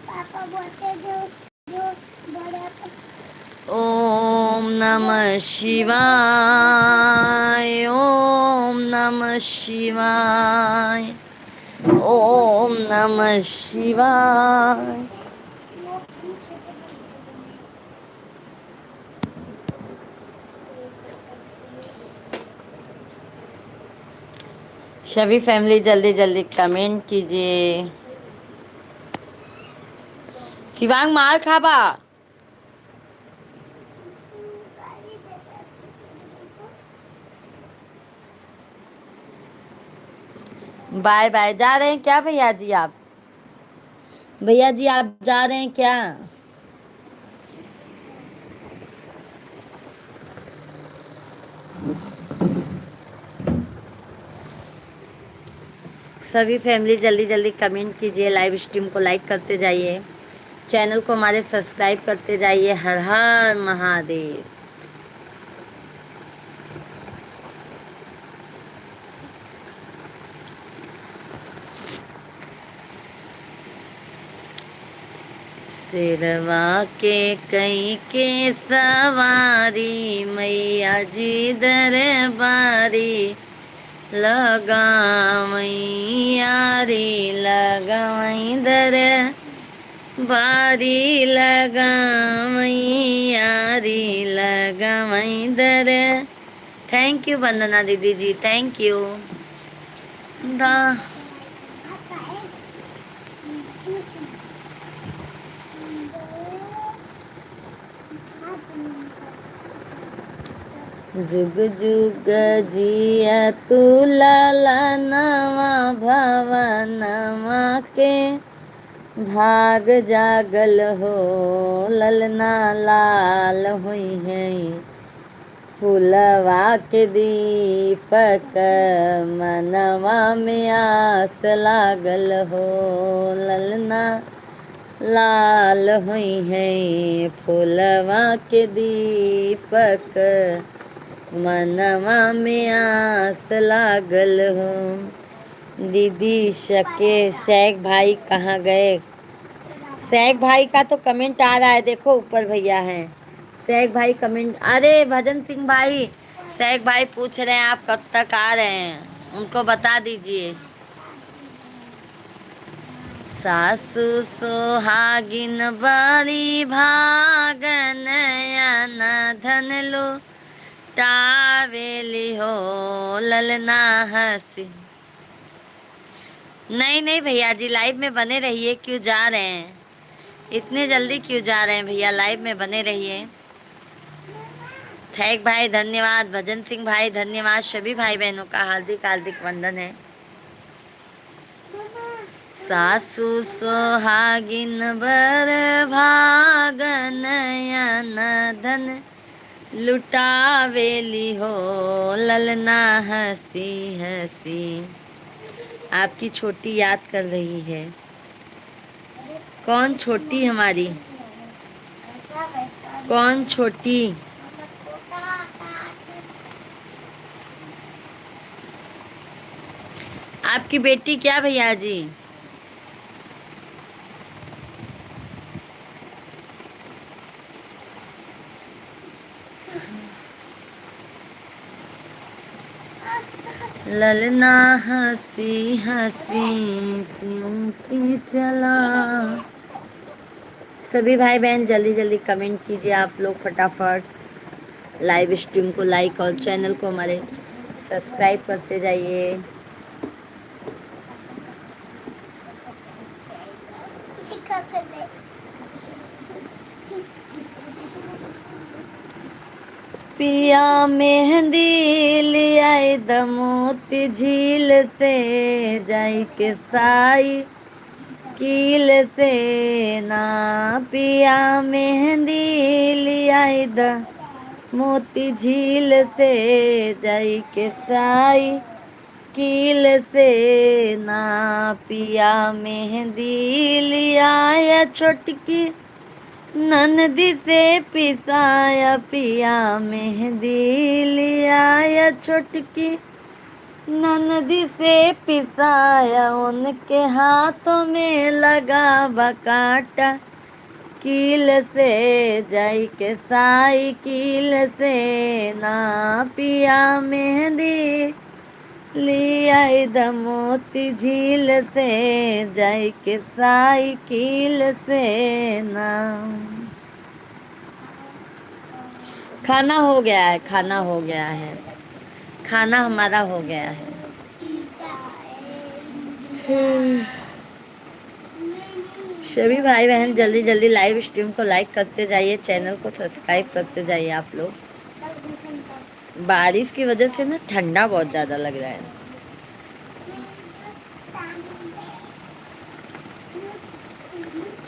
पापा बोलते जो जो बड़े ओम नमः शिवाय, ओम नमः शिवाय, ओम नमः शिवाय। सभी फैमिली जल्दी जल्दी कमेंट कीजिए। शिवांग मार खाबा। Bye bye. जा रहे हैं क्या भैया जी आप? भैया जी आप जा रहे हैं क्या? सभी फैमिली जल्दी जल्दी कमेंट कीजिए, लाइव स्ट्रीम को लाइक करते जाइए, चैनल को हमारे सब्सक्राइब करते जाइए। हर हर महादेव। सिरवा के कई के सवारी, मैया जी दरबारी, लगावई यारी, लगावई दर बारी, लगावई यारी, लगावई दर। थैंक यू वंदना दीदी जी, थैंक यू। दा आता है। जुग जुग जिया तू लाला, नवा भवनमा के भाग जागल हो, ललना लाल हुई है, फूलवा के दीपक मनवा में आस लागल हो, ललना लाल हुई है, फूलवा के दीपक मनवा में आस लागल हो। दीदी शके शेख भाई कहाँ गए? शेख भाई का तो कमेंट आ रहा है, देखो ऊपर भैया हैं। शेख भाई कमेंट, अरे भजन सिंह भाई, शेख भाई पूछ रहे हैं आप कब तक आ रहे हैं, उनको बता दीजिए। सासु सोहागिन बड़ी भागन, न धन लो टावेली हो, ललना हसी। नहीं नहीं भैया जी, लाइव में बने रहिए। क्यों जा रहे हैं इतने जल्दी, क्यों जा रहे हैं भैया? लाइव में बने रहिए। थैंक भाई धन्यवाद, भजन सिंह भाई धन्यवाद, सभी भाई बहनों का हार्दिक हार्दिक वंदन है। सासु सोहागिन बर भागन धन लुटावेली हो ललना हंसी हंसी। आपकी छोटी याद कर रही है। कौन छोटी हमारी? ऐसा वैसा कौन छोटी? आपकी बेटी क्या भैया जी? ललना हंसी हंसी चिमटी चला। सभी भाई बहन जल्दी जल्दी कमेंट कीजिए आप लोग फटाफट। लाइव स्ट्रीम को लाइक और चैनल को हमारे सब्सक्राइब करते जाइए। सिक्का कर दे। पिया मेहंदी लियाई दमोती झील से जाई के साई कील से ना। पिया मेहंदी लियाई द मोती झील से जाई के साई कील से ना। पिया मेहंदी लियाया छोटकी ननदी से पिसाया। पिया मेहंदी लियाया छोटकी ननदी से पिसाया। उनके हाथों में लगा बकाटा कील से जाई के साई कील से ना। पिया मेहंदी लियाई द मोती झील से जाई के साई कील से ना। खाना हो गया है, खाना हो गया है, खाना हमारा हो गया है। सभी भाई बहन जल्दी जल्दी लाइव स्ट्रीम को लाइक करते जाइए, चैनल को सब्सक्राइब करते जाइए आप लोग। बारिश की वजह से ना ठंडा बहुत ज़्यादा लग रहा है।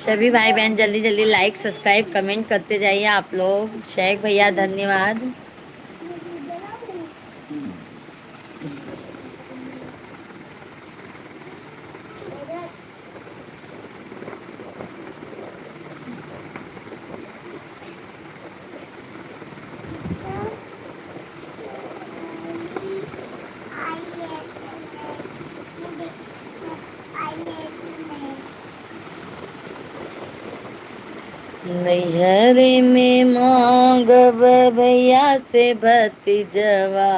सभी भाई बहन जल्दी जल्दी लाइक सब्सक्राइब कमेंट करते जाइए आप लोग। शेख भैया धन्यवाद। नैहरे में मांगब भैया से भतीजवा,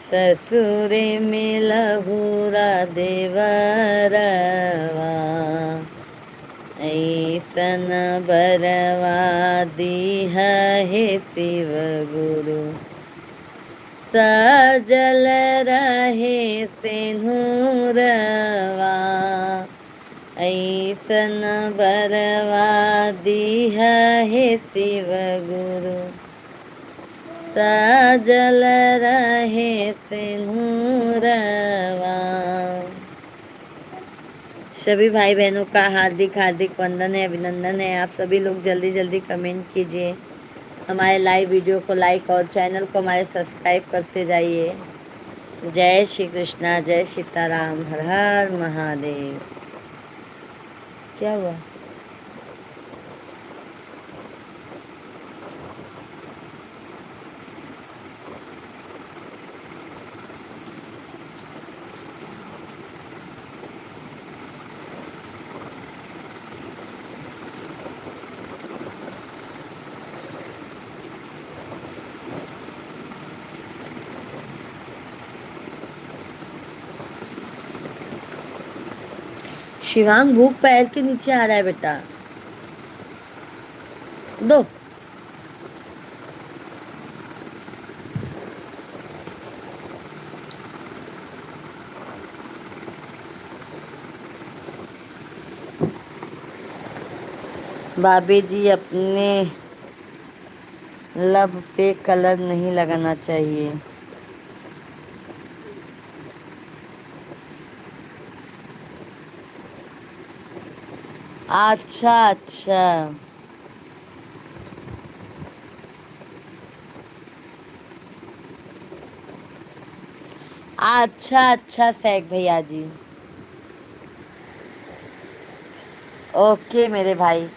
ससुरे में लहुरा देवरवा। ऐसन बरवा दीह हे शिव गुरु, सजल रहे सिंधुरवा। ऐसन बरवा दीह हे शिव गुरु, सजल रहे सिंधुरवा। सभी भाई बहनों का हार्दिक हार्दिक वंदन है, अभिनंदन है। आप सभी लोग जल्दी जल्दी कमेंट कीजिए, हमारे लाइव वीडियो को लाइक और चैनल को हमारे सब्सक्राइब करते जाइए। जय श्री कृष्णा, जय सीताराम, हर हर महादेव। क्या हुआ? शिवांग भूख पैर के नीचे आ रहा है बेटा, दो। भाभी जी अपने लब पे कलर नहीं लगाना चाहिए। अच्छा अच्छा। अच्छा अच्छा शेख भैया जी। ओके मेरे भाई।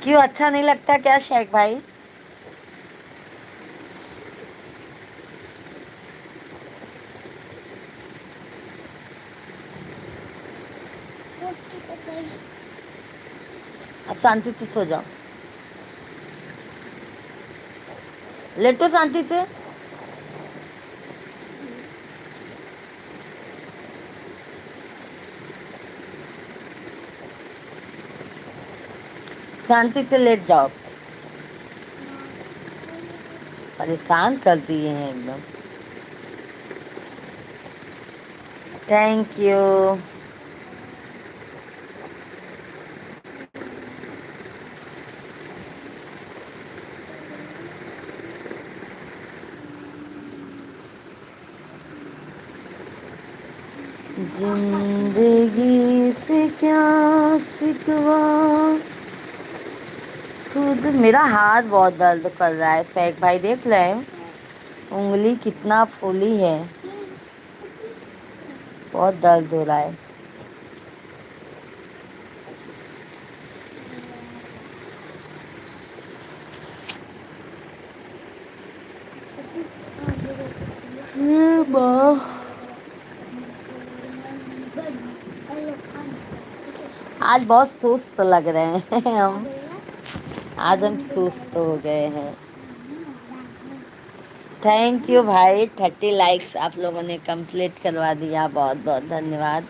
क्यों अच्छा नहीं लगता क्या शेख भाई? रोटी तो गई। अब शांति से सो जाओ। लेटो शांति से। शांति से लेट जाओ। परेशान कर दिए हैं एकदम। Thank you. जिंदगी से क्या सिकवा, खुद मेरा हाथ बहुत दर्द कर रहा है शेख भाई, देख रहे हैं उंगली कितना फूली है। बहुत दर्द हो रहा है। माँ, आज बहुत सुस्त लग रहे हैं हम। आज हम सुस्त हो गए हैं। थैंक यू भाई, 30 लाइक्स आप लोगों ने कंप्लीट करवा दिया, बहुत बहुत धन्यवाद।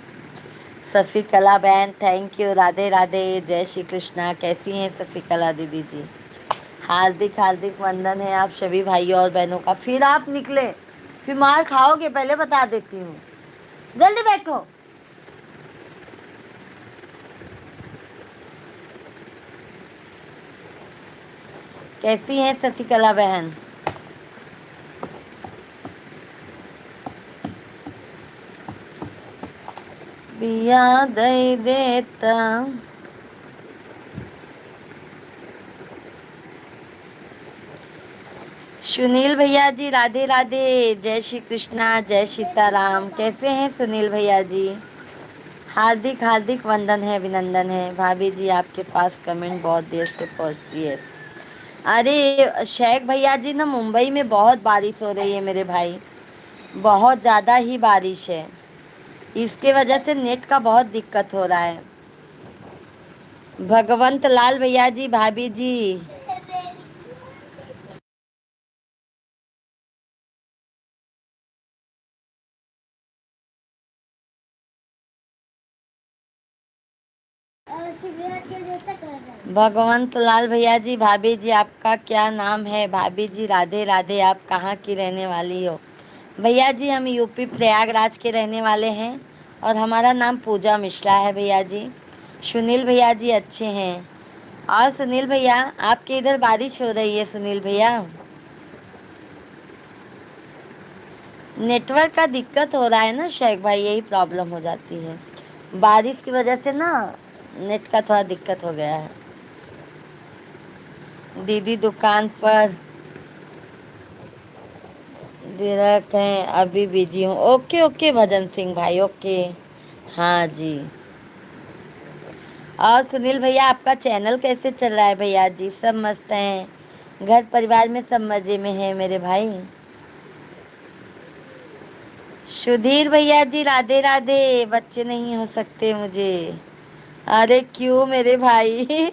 शशिकला बहन थैंक यू, राधे राधे, जय श्री कृष्णा। कैसी हैं शशिकला दीदी जी? हार्दिक हार्दिक वंदन है आप सभी भाइयों और बहनों का। फिर आप निकले, फिर मार खाओगे, पहले बता देती हूँ। जल्दी बैठो। कैसी हैं शशिकला बहन? पिया दई देता। सुनील भैया जी राधे राधे, जय श्री कृष्णा, जय सीताराम। कैसे हैं सुनील भैया जी? हार्दिक हार्दिक वंदन है, अभिनंदन है। भाभी जी आपके पास कमेंट बहुत देर से पहुंचती है। अरे शेख भैया जी ना, मुंबई में बहुत बारिश हो रही है मेरे भाई, बहुत ज़्यादा ही बारिश है। इसके वजह से नेट का बहुत दिक्कत हो रहा है। भगवंत लाल भैया जी, भाभी जी। भगवंत लाल भैया जी, भाभी जी आपका क्या नाम है? भाभी जी राधे राधे, आप कहाँ की रहने वाली हो? भैया जी हम यूपी प्रयागराज के रहने वाले हैं और हमारा नाम पूजा मिश्रा है भैया जी। सुनील भैया जी अच्छे हैं। और सुनील भैया आपके इधर बारिश हो रही है सुनील भैया? नेटवर्क का दिक्कत हो रहा है ना शेख भाई, यही प्रॉब्लम हो जाती है बारिश की वजह से ना, नेट का थोड़ा दिक्कत हो गया है। दीदी दुकान पर दिरक हैं, अभी बिजी हूँ। ओके ओके भजन सिंह भाई, ओके। हाँ जी। और सुनील भैया आपका चैनल कैसे चल रहा है भैया जी? सब मस्त हैं? घर परिवार में सब मज़े में है मेरे भाई? सुधीर भैया जी राधे राधे, बच्चे नहीं हो सकते मुझे। अरे क्यों मेरे भाई?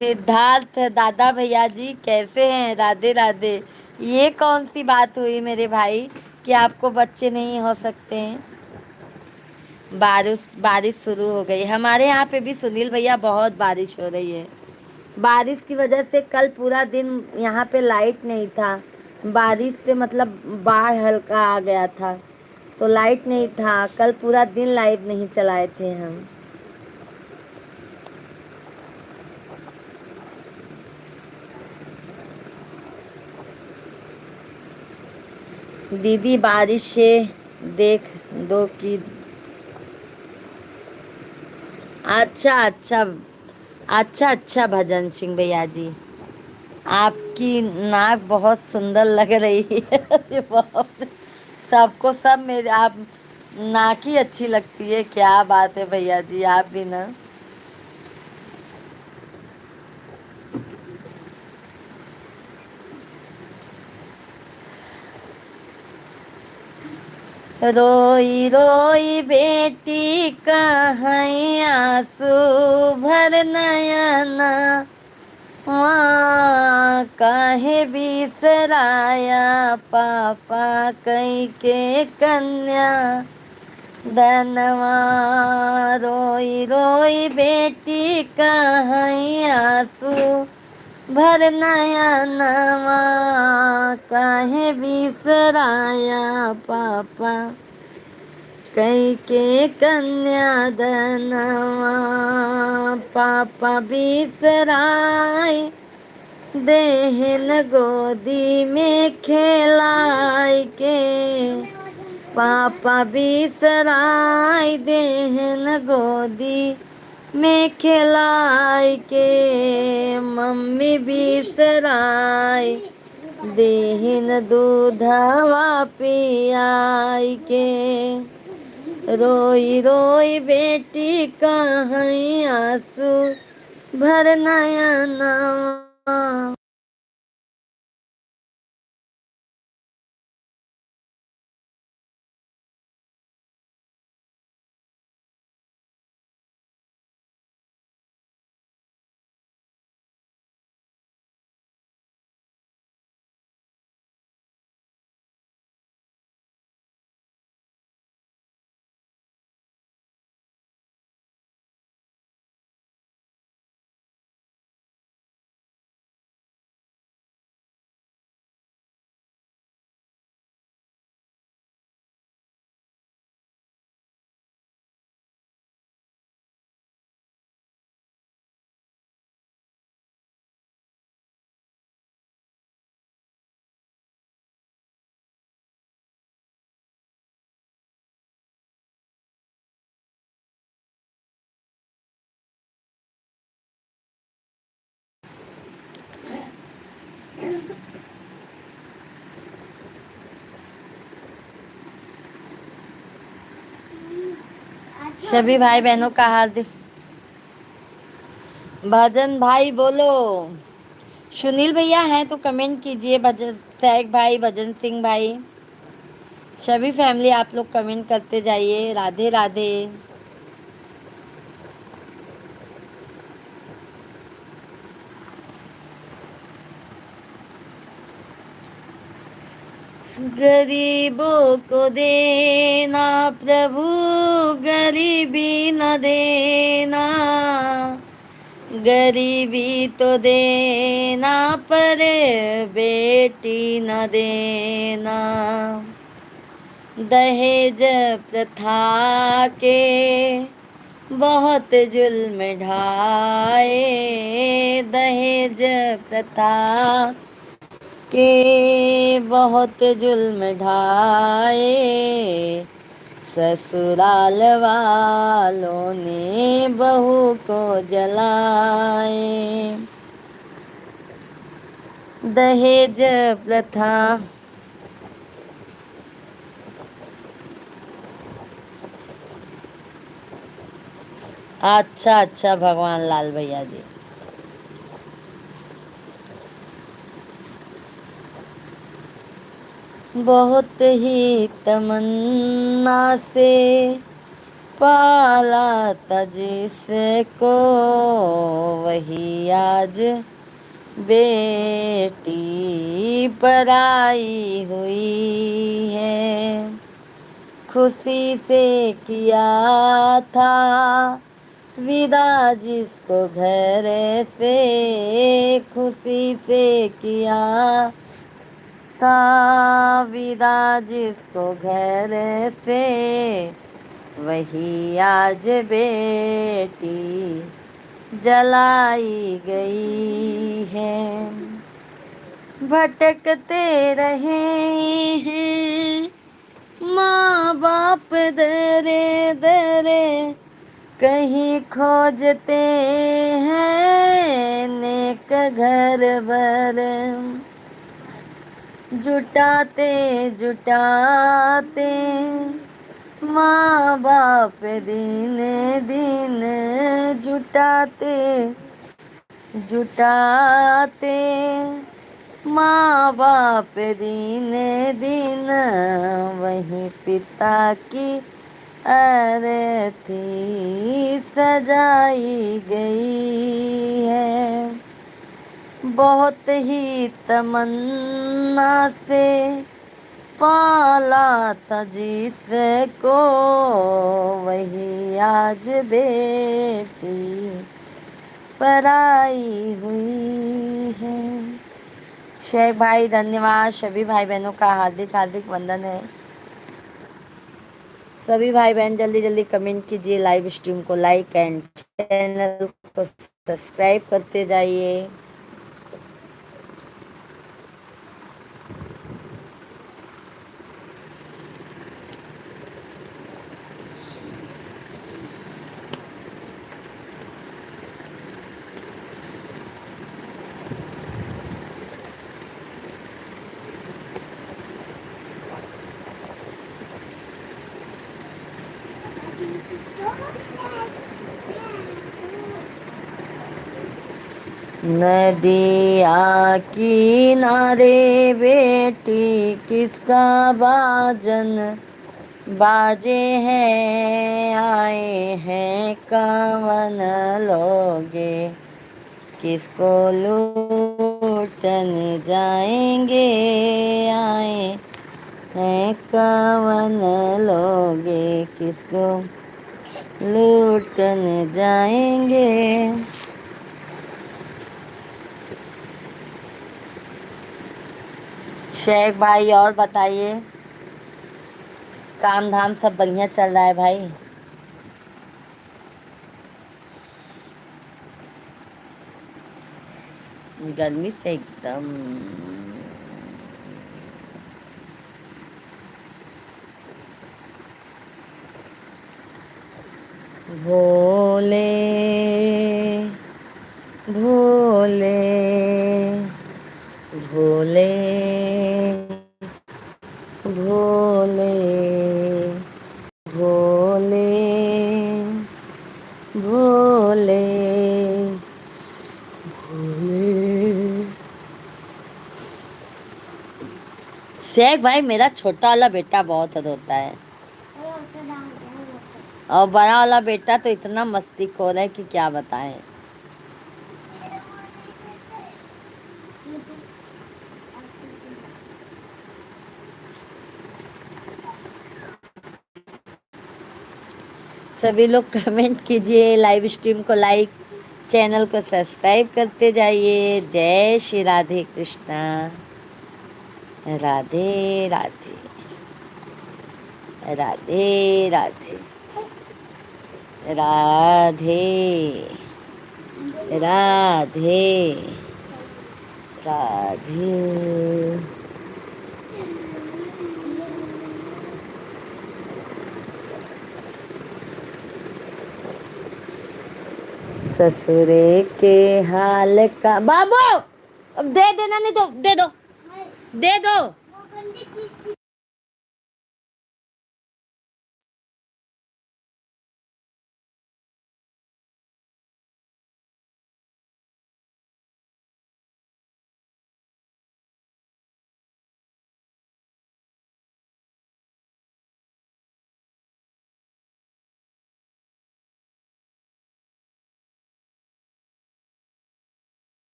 सिद्धार्थ दादा भैया जी कैसे हैं? राधे राधे। ये कौन सी बात हुई मेरे भाई कि आपको बच्चे नहीं हो सकते हैं? बारिश बारिश शुरू हो गई हमारे यहाँ पे भी सुनील भैया, बहुत बारिश हो रही है। बारिश की वजह से कल पूरा दिन यहाँ पे लाइट नहीं था। बारिश से मतलब बाढ़ हल्का आ गया था, तो लाइट नहीं था कल पूरा दिन, लाइट नहीं चलाए थे हम। दीदी बारिश से देख दो कि। अच्छा अच्छा। अच्छा अच्छा भजन सिंह भैया जी, आपकी नाक बहुत सुंदर लग रही है। अरे बाप रे, सबको सब मेरे आप नाक ही अच्छी लगती है, क्या बात है भैया जी, आप भी ना। रोई रोई बेटी कहाँ आंसू भर नयना, माँ काहे बिसराया पापा कई के कन्या, धनवा रोई रोई बेटी कहाँ आंसू भर नयनवा, काहे बिसराया पापा कई के कन्या, धनवा पापा बिसराय देहन गोदी में खेलाय के, पापा बिसराय देहन गोदी में खिलाय के, मम्मी बिसराय देहन दूधवा पियाय के, रोई रोई बेटी कहाँ आंसू भर नयनवा। सभी भाई बहनों का हार्दिक। भजन भाई बोलो, सुनील भैया हैं तो कमेंट कीजिए, भजन सैग भाई, भजन सिंह भाई, सभी फैमिली आप लोग कमेंट करते जाइए, राधे राधे। गरीबों को देना प्रभु, गरीबी न देना, गरीबी तो देना पर बेटी न देना, दहेज प्रथा के बहुत जुल्म ढाए, दहेज प्रथा के बहुत जुल्म ढाए, ससुराल वालों ने बहू को जलाए, दहेज प्रथा। अच्छा अच्छा भगवान लाल भैया जी, बहुत ही तमन्ना से पाला था जिसको, वही आज बेटी पराई हुई है, खुशी से किया था विदा जिसको घर से, खुशी से किया था विदा जिसको घर से, वही आज बेटी जलाई गई है। भटकते रहे हैं माँ बाप दरे दरे, कहीं खोजते हैं नेक घर बर, जुटाते जुटाते माँ बाप दिन दिन, जुटाते जुटाते माँ बाप दिन दिन, वही पिता की अर्थी सजाई गई है। बहुत ही तमन्ना से पाला था जिसको, वही आज बेटी पराई हुई है। शेख भाई धन्यवाद। सभी भाई बहनों का हार्दिक हार्दिक वंदन है। सभी भाई बहन जल्दी जल्दी कमेंट कीजिए, लाइव स्ट्रीम को लाइक एंड चैनल को सब्सक्राइब करते जाइए। नदिया किनारे बेटी किसका बाजन बाजे हैं, आए हैं कवन लोगे, किसको लूटन जाएंगे, आए हैं कवन लोगे, किसको लूटन जाएंगे। शेख भाई और बताइए, काम धाम सब बढ़िया चल रहा है भाई? गर्मी से एकदम भोले भोले भोले भोले भोले भोले भोले। शेख भाई मेरा छोटा वाला बेटा बहुत रोता है, और बड़ा वाला बेटा तो इतना मस्तीखोर है कि क्या बताएं। सभी लोग कमेंट कीजिए, लाइव स्ट्रीम को लाइक, चैनल को सब्सक्राइब करते जाइए। जय श्री राधे कृष्णा, राधे राधे, राधे राधे, राधे राधे राधे। ससुरे के हाल का बाबू, अब दे देना, नहीं तो दे दो, दे दो।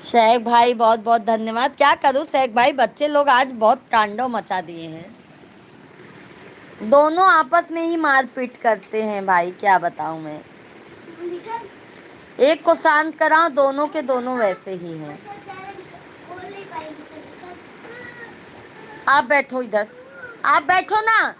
शेख भाई बहुत बहुत धन्यवाद। क्या करूँ शेख भाई, बच्चे लोग आज बहुत तांडव मचा दिए हैं। दोनों आपस में ही मारपीट करते हैं भाई, क्या बताऊं मैं। निकल। एक को शांत कराओ, दोनों के दोनों वैसे ही हैं। खोल नहीं पाएगी, चल निकल। आप बैठो इधर, आप बैठो ना।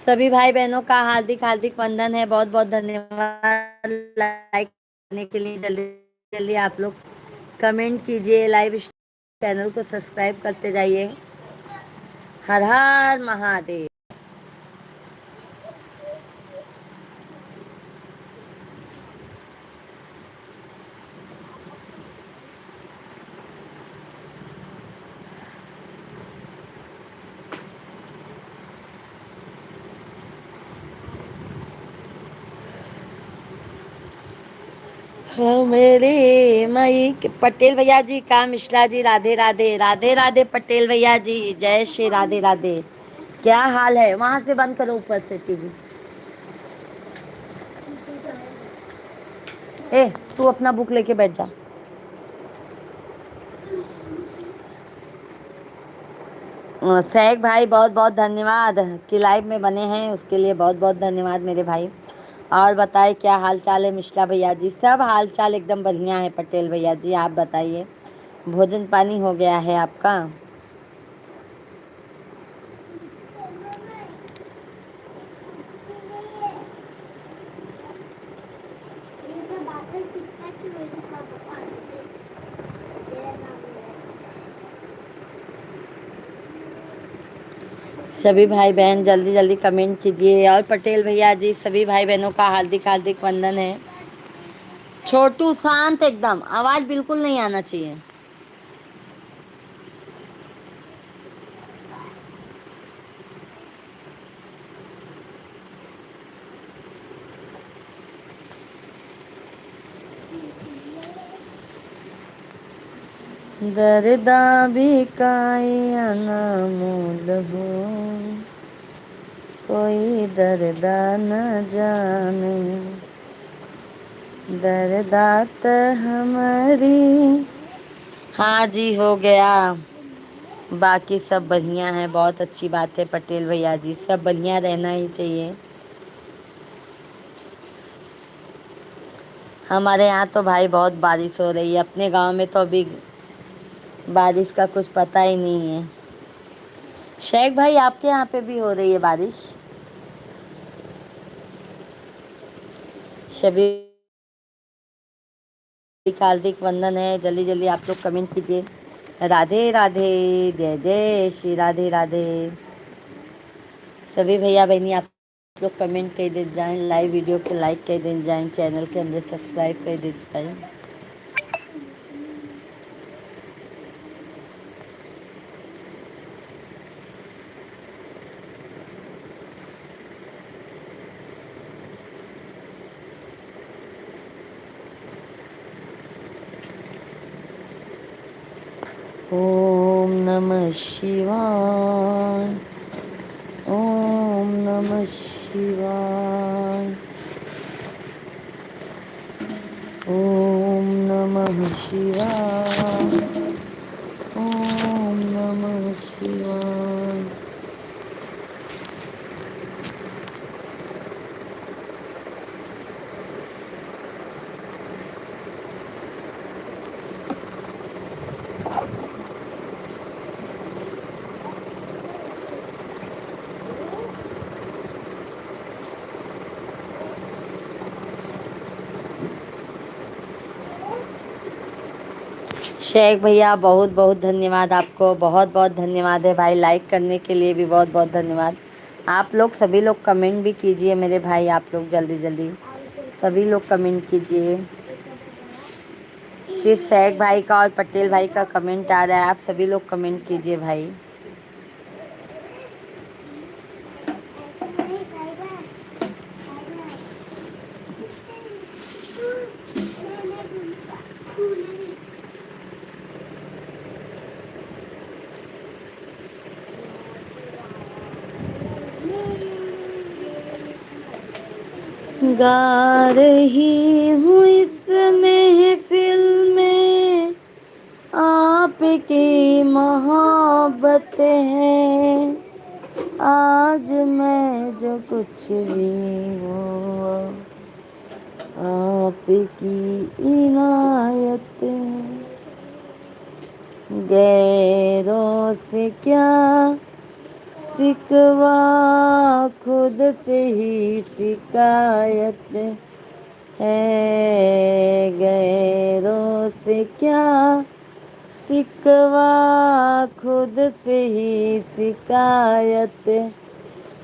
सभी भाई बहनों का हार्दिक हार्दिक वंदन है, बहुत बहुत धन्यवाद लाइक करने के लिए। जल्दी जल्दी आप लोग कमेंट कीजिए, लाइव चैनल को सब्सक्राइब करते जाइए। हर हर महादेव। हाँ मेरे माई पटेल भैया जी का मिश्रा जी, राधे राधे राधे राधे पटेल भैया जी, जय श्री राधे राधे। क्या हाल है, वहां से बंद करो ऊपर से टीवी। ए तू अपना बुक लेके बैठ जा। सैग भाई बहुत बहुत धन्यवाद कि लाइव में बने हैं, उसके लिए बहुत बहुत धन्यवाद मेरे भाई। और बताए क्या हाल चाल है मिश्रा भैया जी, सब हाल चाल एकदम बढ़िया है। पटेल भैया जी आप बताइए, भोजन पानी हो गया है आपका? ये सब बातें सीखता कि मेरे पापा पानी तेरा नाम है। सभी भाई बहन जल्दी जल्दी कमेंट कीजिए। और पटेल भैया जी सभी भाई बहनों का हार्दिक हार्दिक वंदन है। छोटू शांत एकदम, आवाज बिल्कुल नहीं आना चाहिए। दर्दा भी काई अनमोल हो, कोई दर्दा न जाने, दर्दात हमारी। हाँ जी हो गया, बाकी सब बढ़िया है, बहुत अच्छी बात है पटेल भैया जी, सब बढ़िया रहना ही चाहिए। हमारे यहाँ तो भाई बहुत बारिश हो रही है, अपने गांव में तो अभी बारिश का कुछ पता ही नहीं है। शेख भाई आपके यहाँ पे भी हो रही है बारिश? सभी हार्दिक वंदन है, जल्दी जल्दी आप लोग कमेंट कीजिए। राधे राधे, जय जय श्री राधे राधे। सभी भैया बहनी आप लोग कमेंट कर दे जाएं, लाइव वीडियो को लाइक कर दे जाएं, चैनल के अंदर सब्सक्राइब कर दे जाएं। ओम नमः शिवाय, ओम नमः शिवाय, ओम नमः शिवाय, ओम नमः शिवाय। शेख भैया बहुत बहुत धन्यवाद आपको, बहुत बहुत धन्यवाद है भाई, लाइक करने के लिए भी बहुत बहुत धन्यवाद। आप लोग सभी लोग कमेंट भी कीजिए मेरे भाई, आप लोग जल्दी जल्दी सभी लोग कमेंट कीजिए। सिर्फ शेख भाई का और पटेल भाई का कमेंट आ रहा है, आप सभी लोग कमेंट कीजिए भाई। गा रही हूँ इस महफिल में, आपकी मोहब्बत है। आज मैं जो कुछ भी हूँ, आपकी इनायत है। गैरों से क्या सिकवा, खुद से ही शिकायत है। गैरों से क्या सिकवा, खुद से ही शिकायत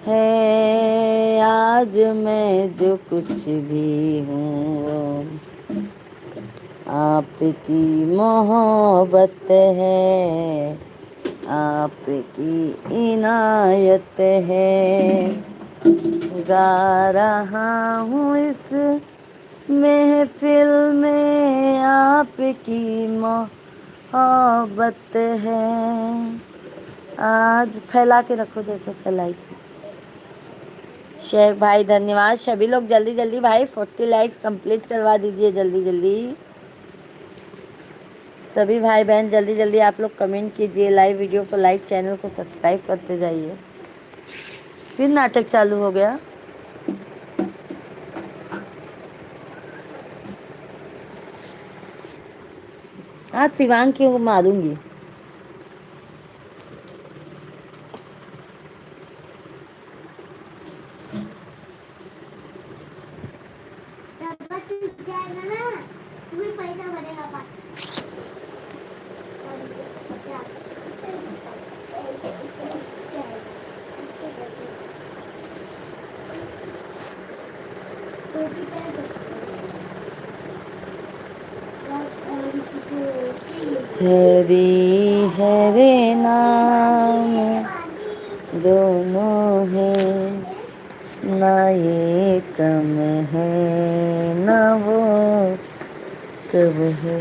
है। आज मैं जो कुछ भी हूँ, आपकी मोहब्बत है, आपकी इनायत है। गा रहा हूँ इस महफिल में, आपकी मोहब्बत है। आज फैला के रखो जैसे फैलाई थी। शेख भाई धन्यवाद। सभी लोग जल्दी जल्दी भाई 40 लाइक्स कंप्लीट करवा दीजिए, जल्दी जल्दी। सभी भाई बहन जल्दी जल्दी आप लोग कमेंट कीजिए, लाइव वीडियो को लाइक, चैनल को सब्सक्राइब करते जाइए। फिर नाटक चालू हो गया। आज शिवांग की मारूंगी। डब्बा टूट जाएगा ना, तू ही पैसा भरेगा 5 हरी हरे नाम दोनों है, ना ये कम है ना वो कब है।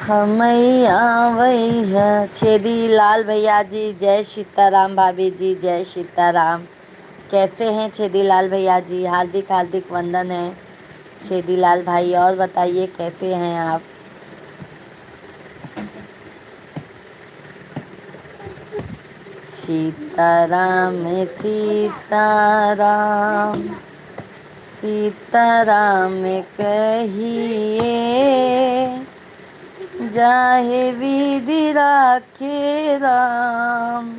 हमैया वैया छेदी लाल भैया जी, जय सीताराम। भाभी जी जय सीताराम। कैसे हैं छेदी लाल भैया जी? हार्दिक हार्दिक वंदन है छेदी लाल भाई। और बताइए कैसे हैं आप? सीताराम सीताराम सीताराम कहिए, जाहे विधि राखे राम,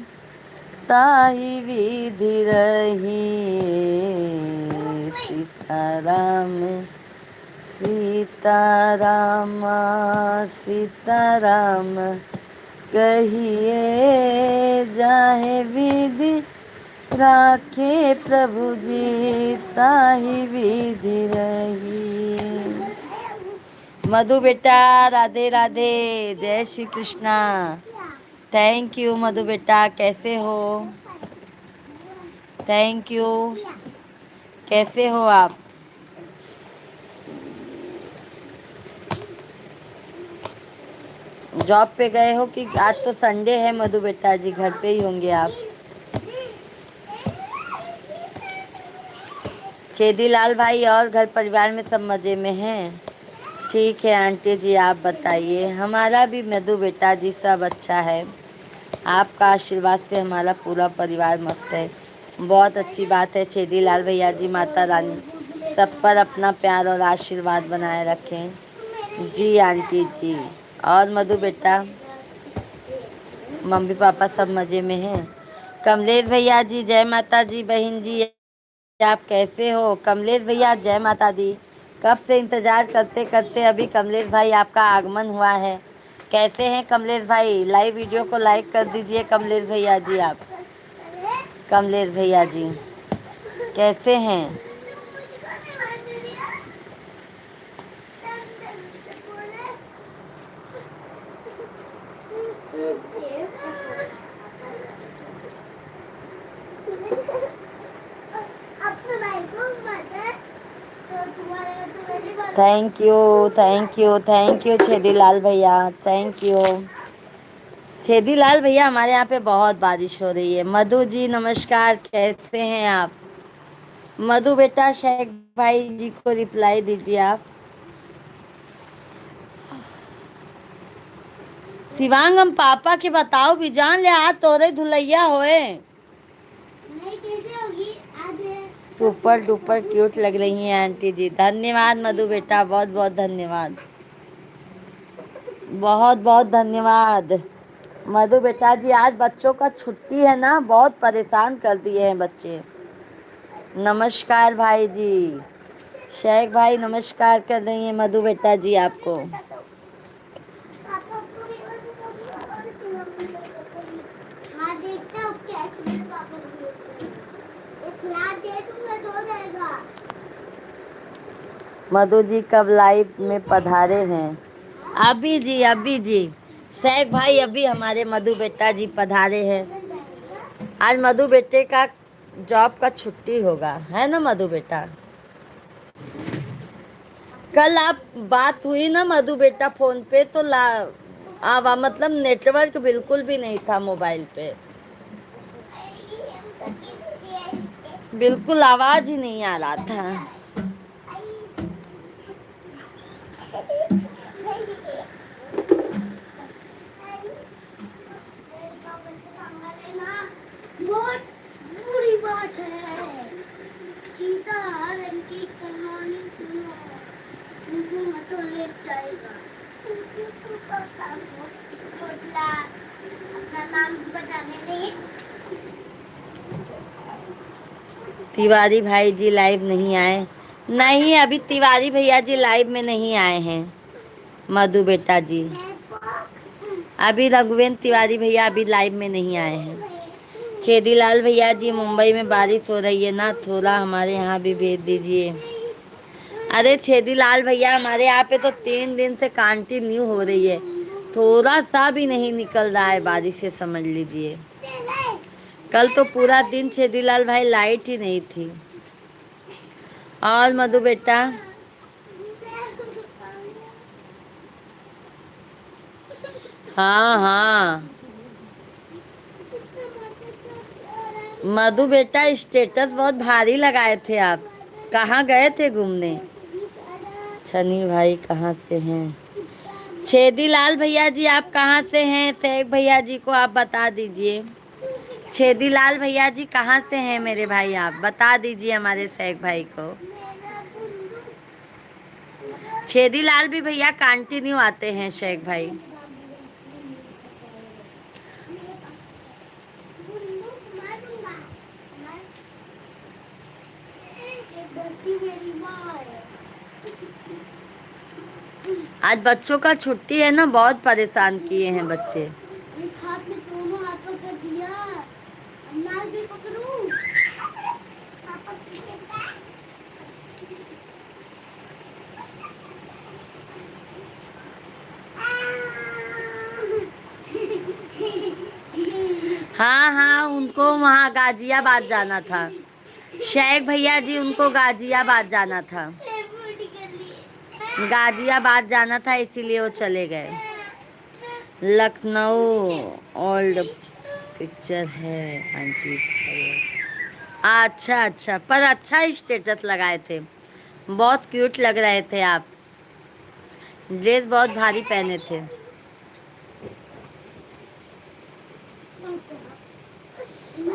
ताहि विधि रहिए। सीताराम सीताराम सीताराम कहिए, जाहे विधि राखे प्रभु जी, ताहि विधि रहिए। मधु बेटा राधे राधे, जय श्री कृष्णा। थैंक यू मधु बेटा, कैसे हो? Thank you. कैसे हो आप? जॉब पे गए हो कि आज तो संडे है मधु बेटा जी, घर पे ही होंगे आप। छेदी लाल भाई और घर परिवार में सब मज़े में हैं? ठीक है आंटी जी, आप बताइए। हमारा भी मधु बेटा जी सब अच्छा है, आपका आशीर्वाद से हमारा पूरा परिवार मस्त है। बहुत अच्छी बात है छेदी लाल भैया जी। माता रानी सब पर अपना प्यार और आशीर्वाद बनाए रखें। जी आंटी जी। और मधु बेटा मम्मी पापा सब मज़े में हैं? कमलेश भैया जी जय माता जी। बहन जी आप कैसे हो? कमलेश भैया जय माता दी। कब से इंतज़ार करते करते अभी कमलेश भाई आपका आगमन हुआ है। कैसे हैं कमलेश भाई? लाइव वीडियो को लाइक कर दीजिए कमलेश भैया जी। आप कमलेश भैया जी कैसे हैं? Thank you thank you Chhedilal भैया, थैंक यू। छेदीलाल भैया हमारे यहाँ पे बहुत बारिश हो रही है। मधु जी नमस्कार, कैसे हैं आप? मधु बेटा शेख भाई जी को रिप्लाई दीजिए आप। शिवांग हम पापा के बताओ भी जान ले, हाथ तोरे धुलैया होए। नहीं कैसे होगी आज। सुपर डुपर क्यूट लग रही हैं आंटी जी। धन्यवाद मधु बेटा, बहुत बहुत धन्यवाद, बहुत बहुत धन्यवाद। मधु बेटा जी आज बच्चों का छुट्टी है ना, बहुत परेशान कर दिए हैं बच्चे। नमस्कार भाई जी, शेख भाई नमस्कार कर रही हैं मधु बेटा जी आपको। पापा को भी और हाँ देखता हूँ कैसे मेरे पापा को एक लाख दे दूंगा सो जाएगा। मधु जी कब लाइव में पधारे हैं? अभी जी अभी जी, शेख भाई अभी हमारे मधु बेटा जी पधारे हैं। आज मधु बेटे का जॉब का छुट्टी होगा, है ना मधु बेटा? कल आप बात हुई ना मधु बेटा फोन पे तो आवा मतलब नेटवर्क बिल्कुल भी नहीं था मोबाइल पे, बिल्कुल आवाज ही नहीं आ रहा था। बहुत बुरी बात है। चीता हरण की कहानी सुनो, उनको मत ले जाएगा। अपना नाम बताने नहीं। तिवारी भाई जी लाइव नहीं आए? नहीं अभी तिवारी भैया जी लाइव में नहीं आए हैं मधु बेटा जी। अभी रघुवेंद्र तिवारी भैया अभी लाइव में नहीं आए हैं। छेदीलाल भैया जी मुंबई में बारिश हो रही है ना, थोड़ा हमारे यहाँ भी भेज दीजिए। अरे छेदीलाल भैया हमारे यहाँ पे तो 3 दिन से कंटिन्यू हो रही है, थोड़ा सा भी नहीं निकल रहा है बारिश से, समझ लीजिए। कल तो पूरा दिन छेदीलाल भाई लाइट ही नहीं थी। और मधु बेटा हाँ हाँ मधु बेटा स्टेटस बहुत भारी लगाए थे आप, कहाँ गए थे घूमने? छनी भाई कहाँ से हैं? छेदीलाल भैया जी आप कहाँ से हैं? शेख भैया जी को आप बता दीजिए। छेदीलाल भैया जी कहाँ से हैं मेरे भाई, आप बता दीजिए हमारे शेख भाई को। छेदीलाल भी भैया कंटिन्यू आते हैं शेख भाई। आज बच्चों का छुट्टी है ना, बहुत परेशान किए हैं बच्चे। हाथ में दोनों हाथ पकड़ दिया, नाल भी पकड़ूं। हाँ हाँ उनको वहाँ गाजियाबाद जाना था, शेख भैया जी उनको गाजियाबाद जाना था, गाजियाबाद जाना था इसीलिए वो चले गए। लखनऊ ओल्ड पिक्चर है आंटी। अच्छा अच्छा, पर अच्छा स्टेटस लगाए थे, बहुत क्यूट लग रहे थे आप, ड्रेस बहुत भारी पहने थे।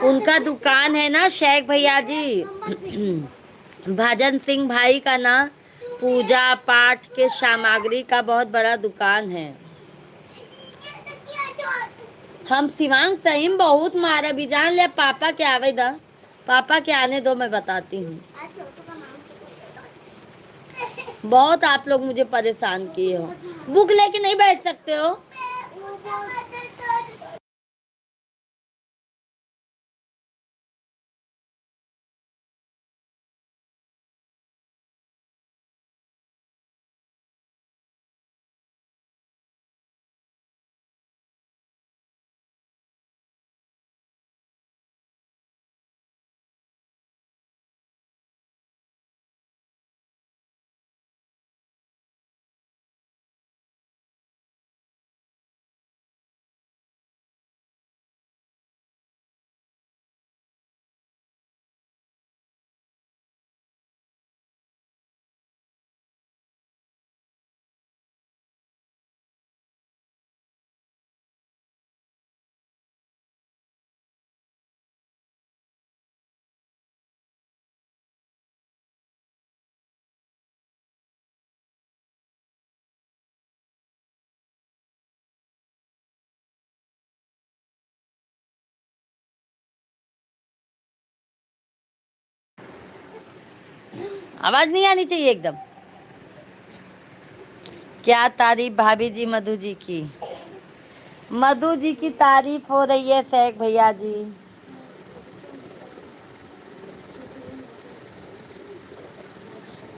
उनका दुकान है ना शेख भैया जी, भजन सिंह भाई का ना, पूजा पाठ के सामग्री का बहुत बड़ा दुकान है। हम शिवांग सही में बहुत मारे भी जान ले, पापा के आवे दा, पापा के आने दो मैं बताती हूँ। बहुत आप लोग मुझे परेशान किए हो, बुक लेके नहीं बैठ सकते हो। आवाज नहीं आनी चाहिए एकदम। क्या तारीफ भाभी जी मधु जी की। मधु जी की तारीफ हो रही है शेख भैया जी।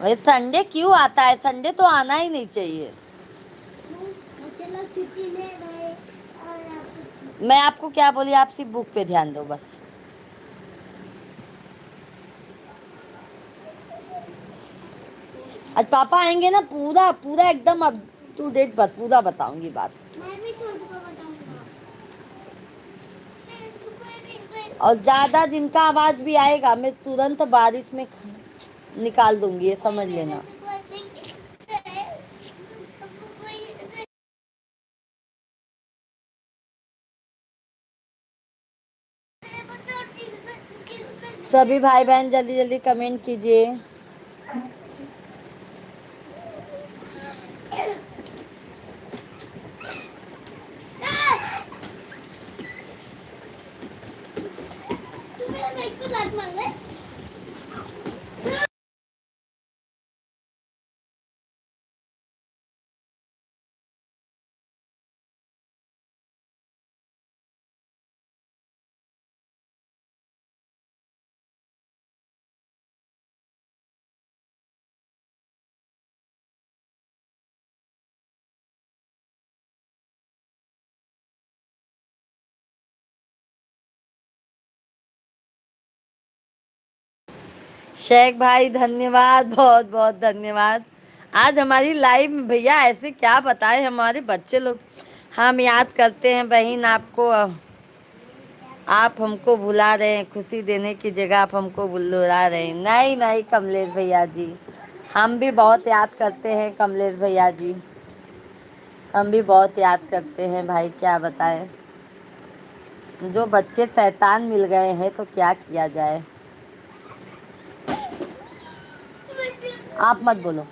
भाई संडे क्यों आता है, संडे तो आना ही नहीं चाहिए। चलो छुट्टी ले गए और आपको मैं आपको क्या बोली, आप सिर्फ बुक पे ध्यान दो बस। आज पापा आएंगे ना, पूरा पूरा एकदम अप टू डेट पूरा बताऊंगी बात। मैं भी छोटू को बताऊंगा। और ज्यादा जिनका आवाज भी आएगा मैं तुरंत बारिश में निकाल दूंगी, ये समझ लेना। सभी भाई बहन जल्दी जल्दी कमेंट कीजिए। तुम्हें मेरे को लात मार रहा है? शेख भाई धन्यवाद, बहुत बहुत धन्यवाद। आज हमारी लाइव में भैया ऐसे क्या बताए, हमारे बच्चे लोग हम याद करते हैं बहन आपको। आप हमको भुला रहे हैं, खुशी देने की जगह आप हमको भुला रहे हैं। नहीं नहीं कमलेश भैया जी, हम भी बहुत याद करते हैं कमलेश भैया जी, हम भी बहुत याद करते हैं भाई, क्या बताएं। जो बच्चे शैतान मिल गए हैं तो क्या किया जाए। आप मत बोलो।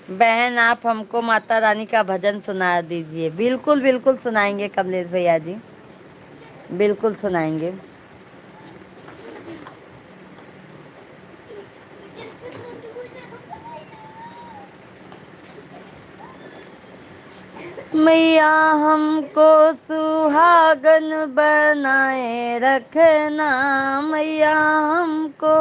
बहन आप हमको माता रानी का भजन सुना दीजिए। बिल्कुल बिल्कुल सुनाएंगे कमलेश भैया जी, बिल्कुल सुनाएंगे। मैया हमको सुहागन बनाए रखना, मैया हमको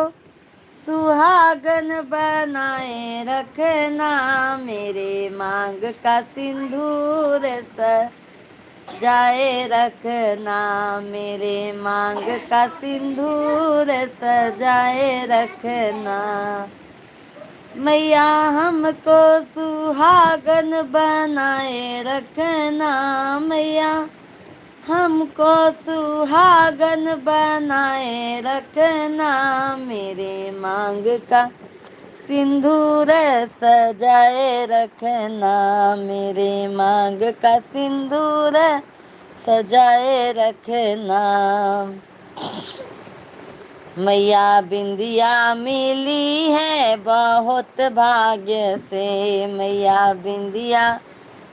सुहागन बनाए रखना, मेरे मांग का सिंदूर सजाए रखना, मेरे मांग का सिंदूर सजाए रखना, मैया हमको सुहागन बनाए रखना, मैया हमको सुहागन बनाए रखना, मेरे मांग का सिंदूर सजाए रखना, मेरे मांग का सिंदूर सजाए रखना, मैया बिंदिया मिली है बहुत भाग्य से, मैया बिंदिया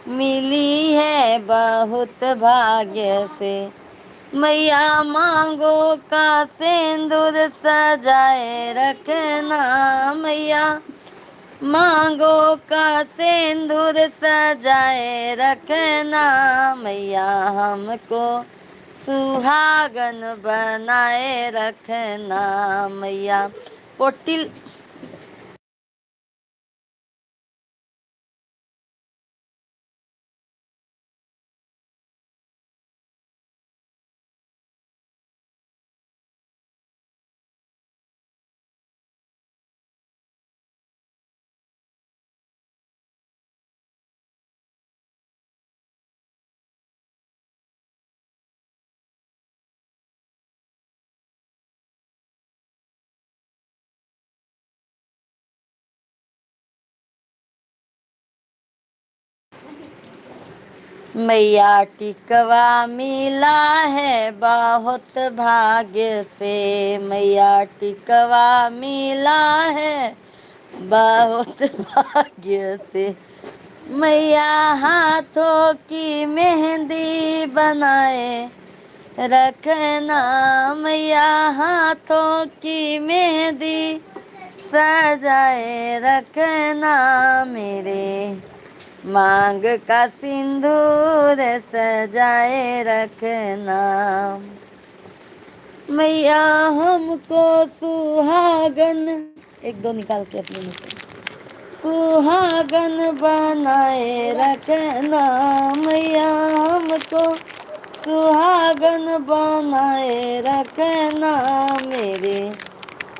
मिली है बहुत भाग्य से, मैया मांगो का सिंदूर सजाए रखना, मैया मांगो का सिंदूर सजाए रखना, मैया हमको सुहागन बनाए रखना, मैया पोटिल मैया टिकवा मिला है बहुत भाग्य से, मैया टिकवा मिला है बहुत भाग्य से। मैया हाथों की मेहंदी बनाए रखना, मैया हाथों की मेहंदी सजाए रखना, मेरे मांग का सिंदूर सजाए रखना। मैया हमको सुहागन, एक दो निकाल के अपने मुंह से, सुहागन बनाए रखना, मैया हमको सुहागन बनाए रखना, मेरे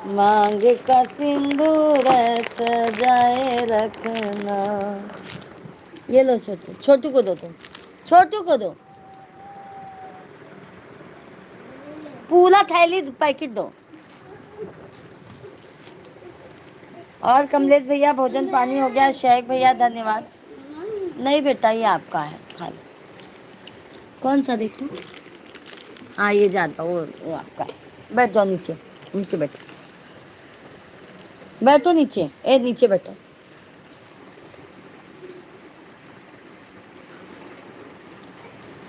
मांग का सिंदूर सजाए रखना। ये लो छोटू, छोटू को दो, तुम छोटू को दो, पूरा थैली पैकेट दो। और कमलेश भैया भोजन पानी हो गया? शेख भैया धन्यवाद। नहीं बेटा ये आपका है, खा लो। कौन सा देखो? हाँ ये ज्यादा, वो आपका है। बैठ जाओ नीचे, नीचे बैठो, बैठो नीचे, ए नीचे बैठो।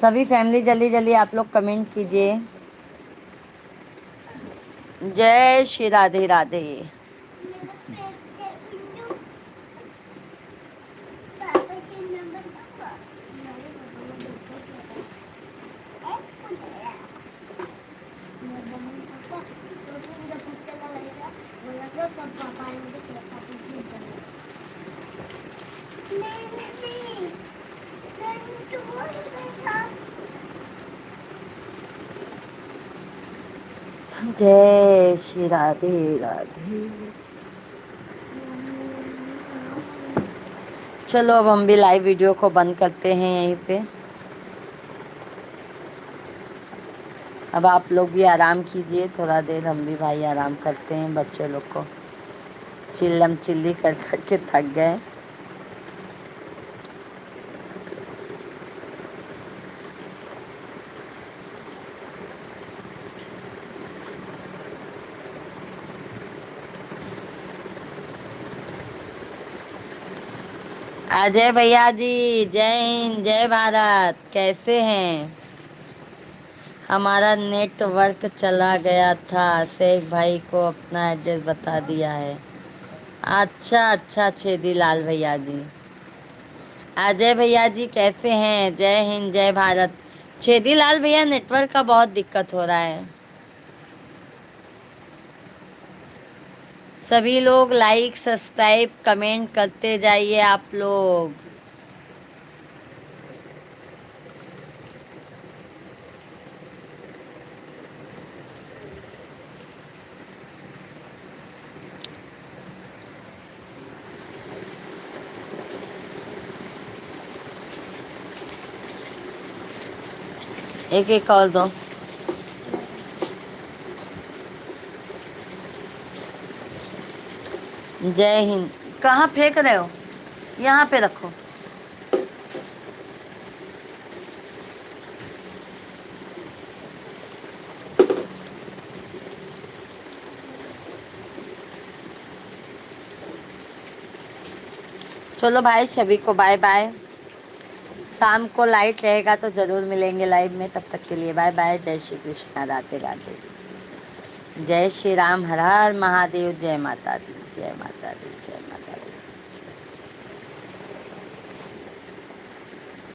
सभी फैमिली जल्दी जल्दी आप लोग कमेंट कीजिए। जय श्री राधे राधे। मेरा पेट के पिंटू पापा के नंबर पापा मेरे पापा ने देखा क्या है मेरे पापा तो तुम जब पत्ते लगाएगा बोला तो तब पापा ने देखा पापा की जगह नहीं तो बोल रहा था। जय श्री राधे राधे। चलो अब हम भी लाइव वीडियो को बंद करते हैं यहीं पे। अब आप लोग भी आराम कीजिए, थोड़ा देर हम भी भाई आराम करते हैं। बच्चे लोग को चिल्लम चिल्ली कर करके थक गए। अजय भैया जी जय हिंद जय भारत, कैसे हैं? हमारा नेटवर्क चला गया था, शेख भाई को अपना एड्रेस बता दिया है। अच्छा अच्छा छेदी लाल भैया जी। अजय भैया जी कैसे हैं? जय हिंद जय भारत। छेदी लाल भैया नेटवर्क का बहुत दिक्कत हो रहा है। सभी लोग लाइक सब्सक्राइब कमेंट करते जाइए आप लोग। एक एक कॉल दो। जय हिंद। कहाँ फेंक रहे हो? यहाँ पे रखो। चलो भाई सभी को बाय बाय। शाम को लाइट रहेगा तो जरूर मिलेंगे लाइव में। तब तक के लिए बाय बाय। जय श्री कृष्णा, राधे राधे। जय श्री राम, हर हर महादेव। जय माता दी, जय माता दी, जय माता दी।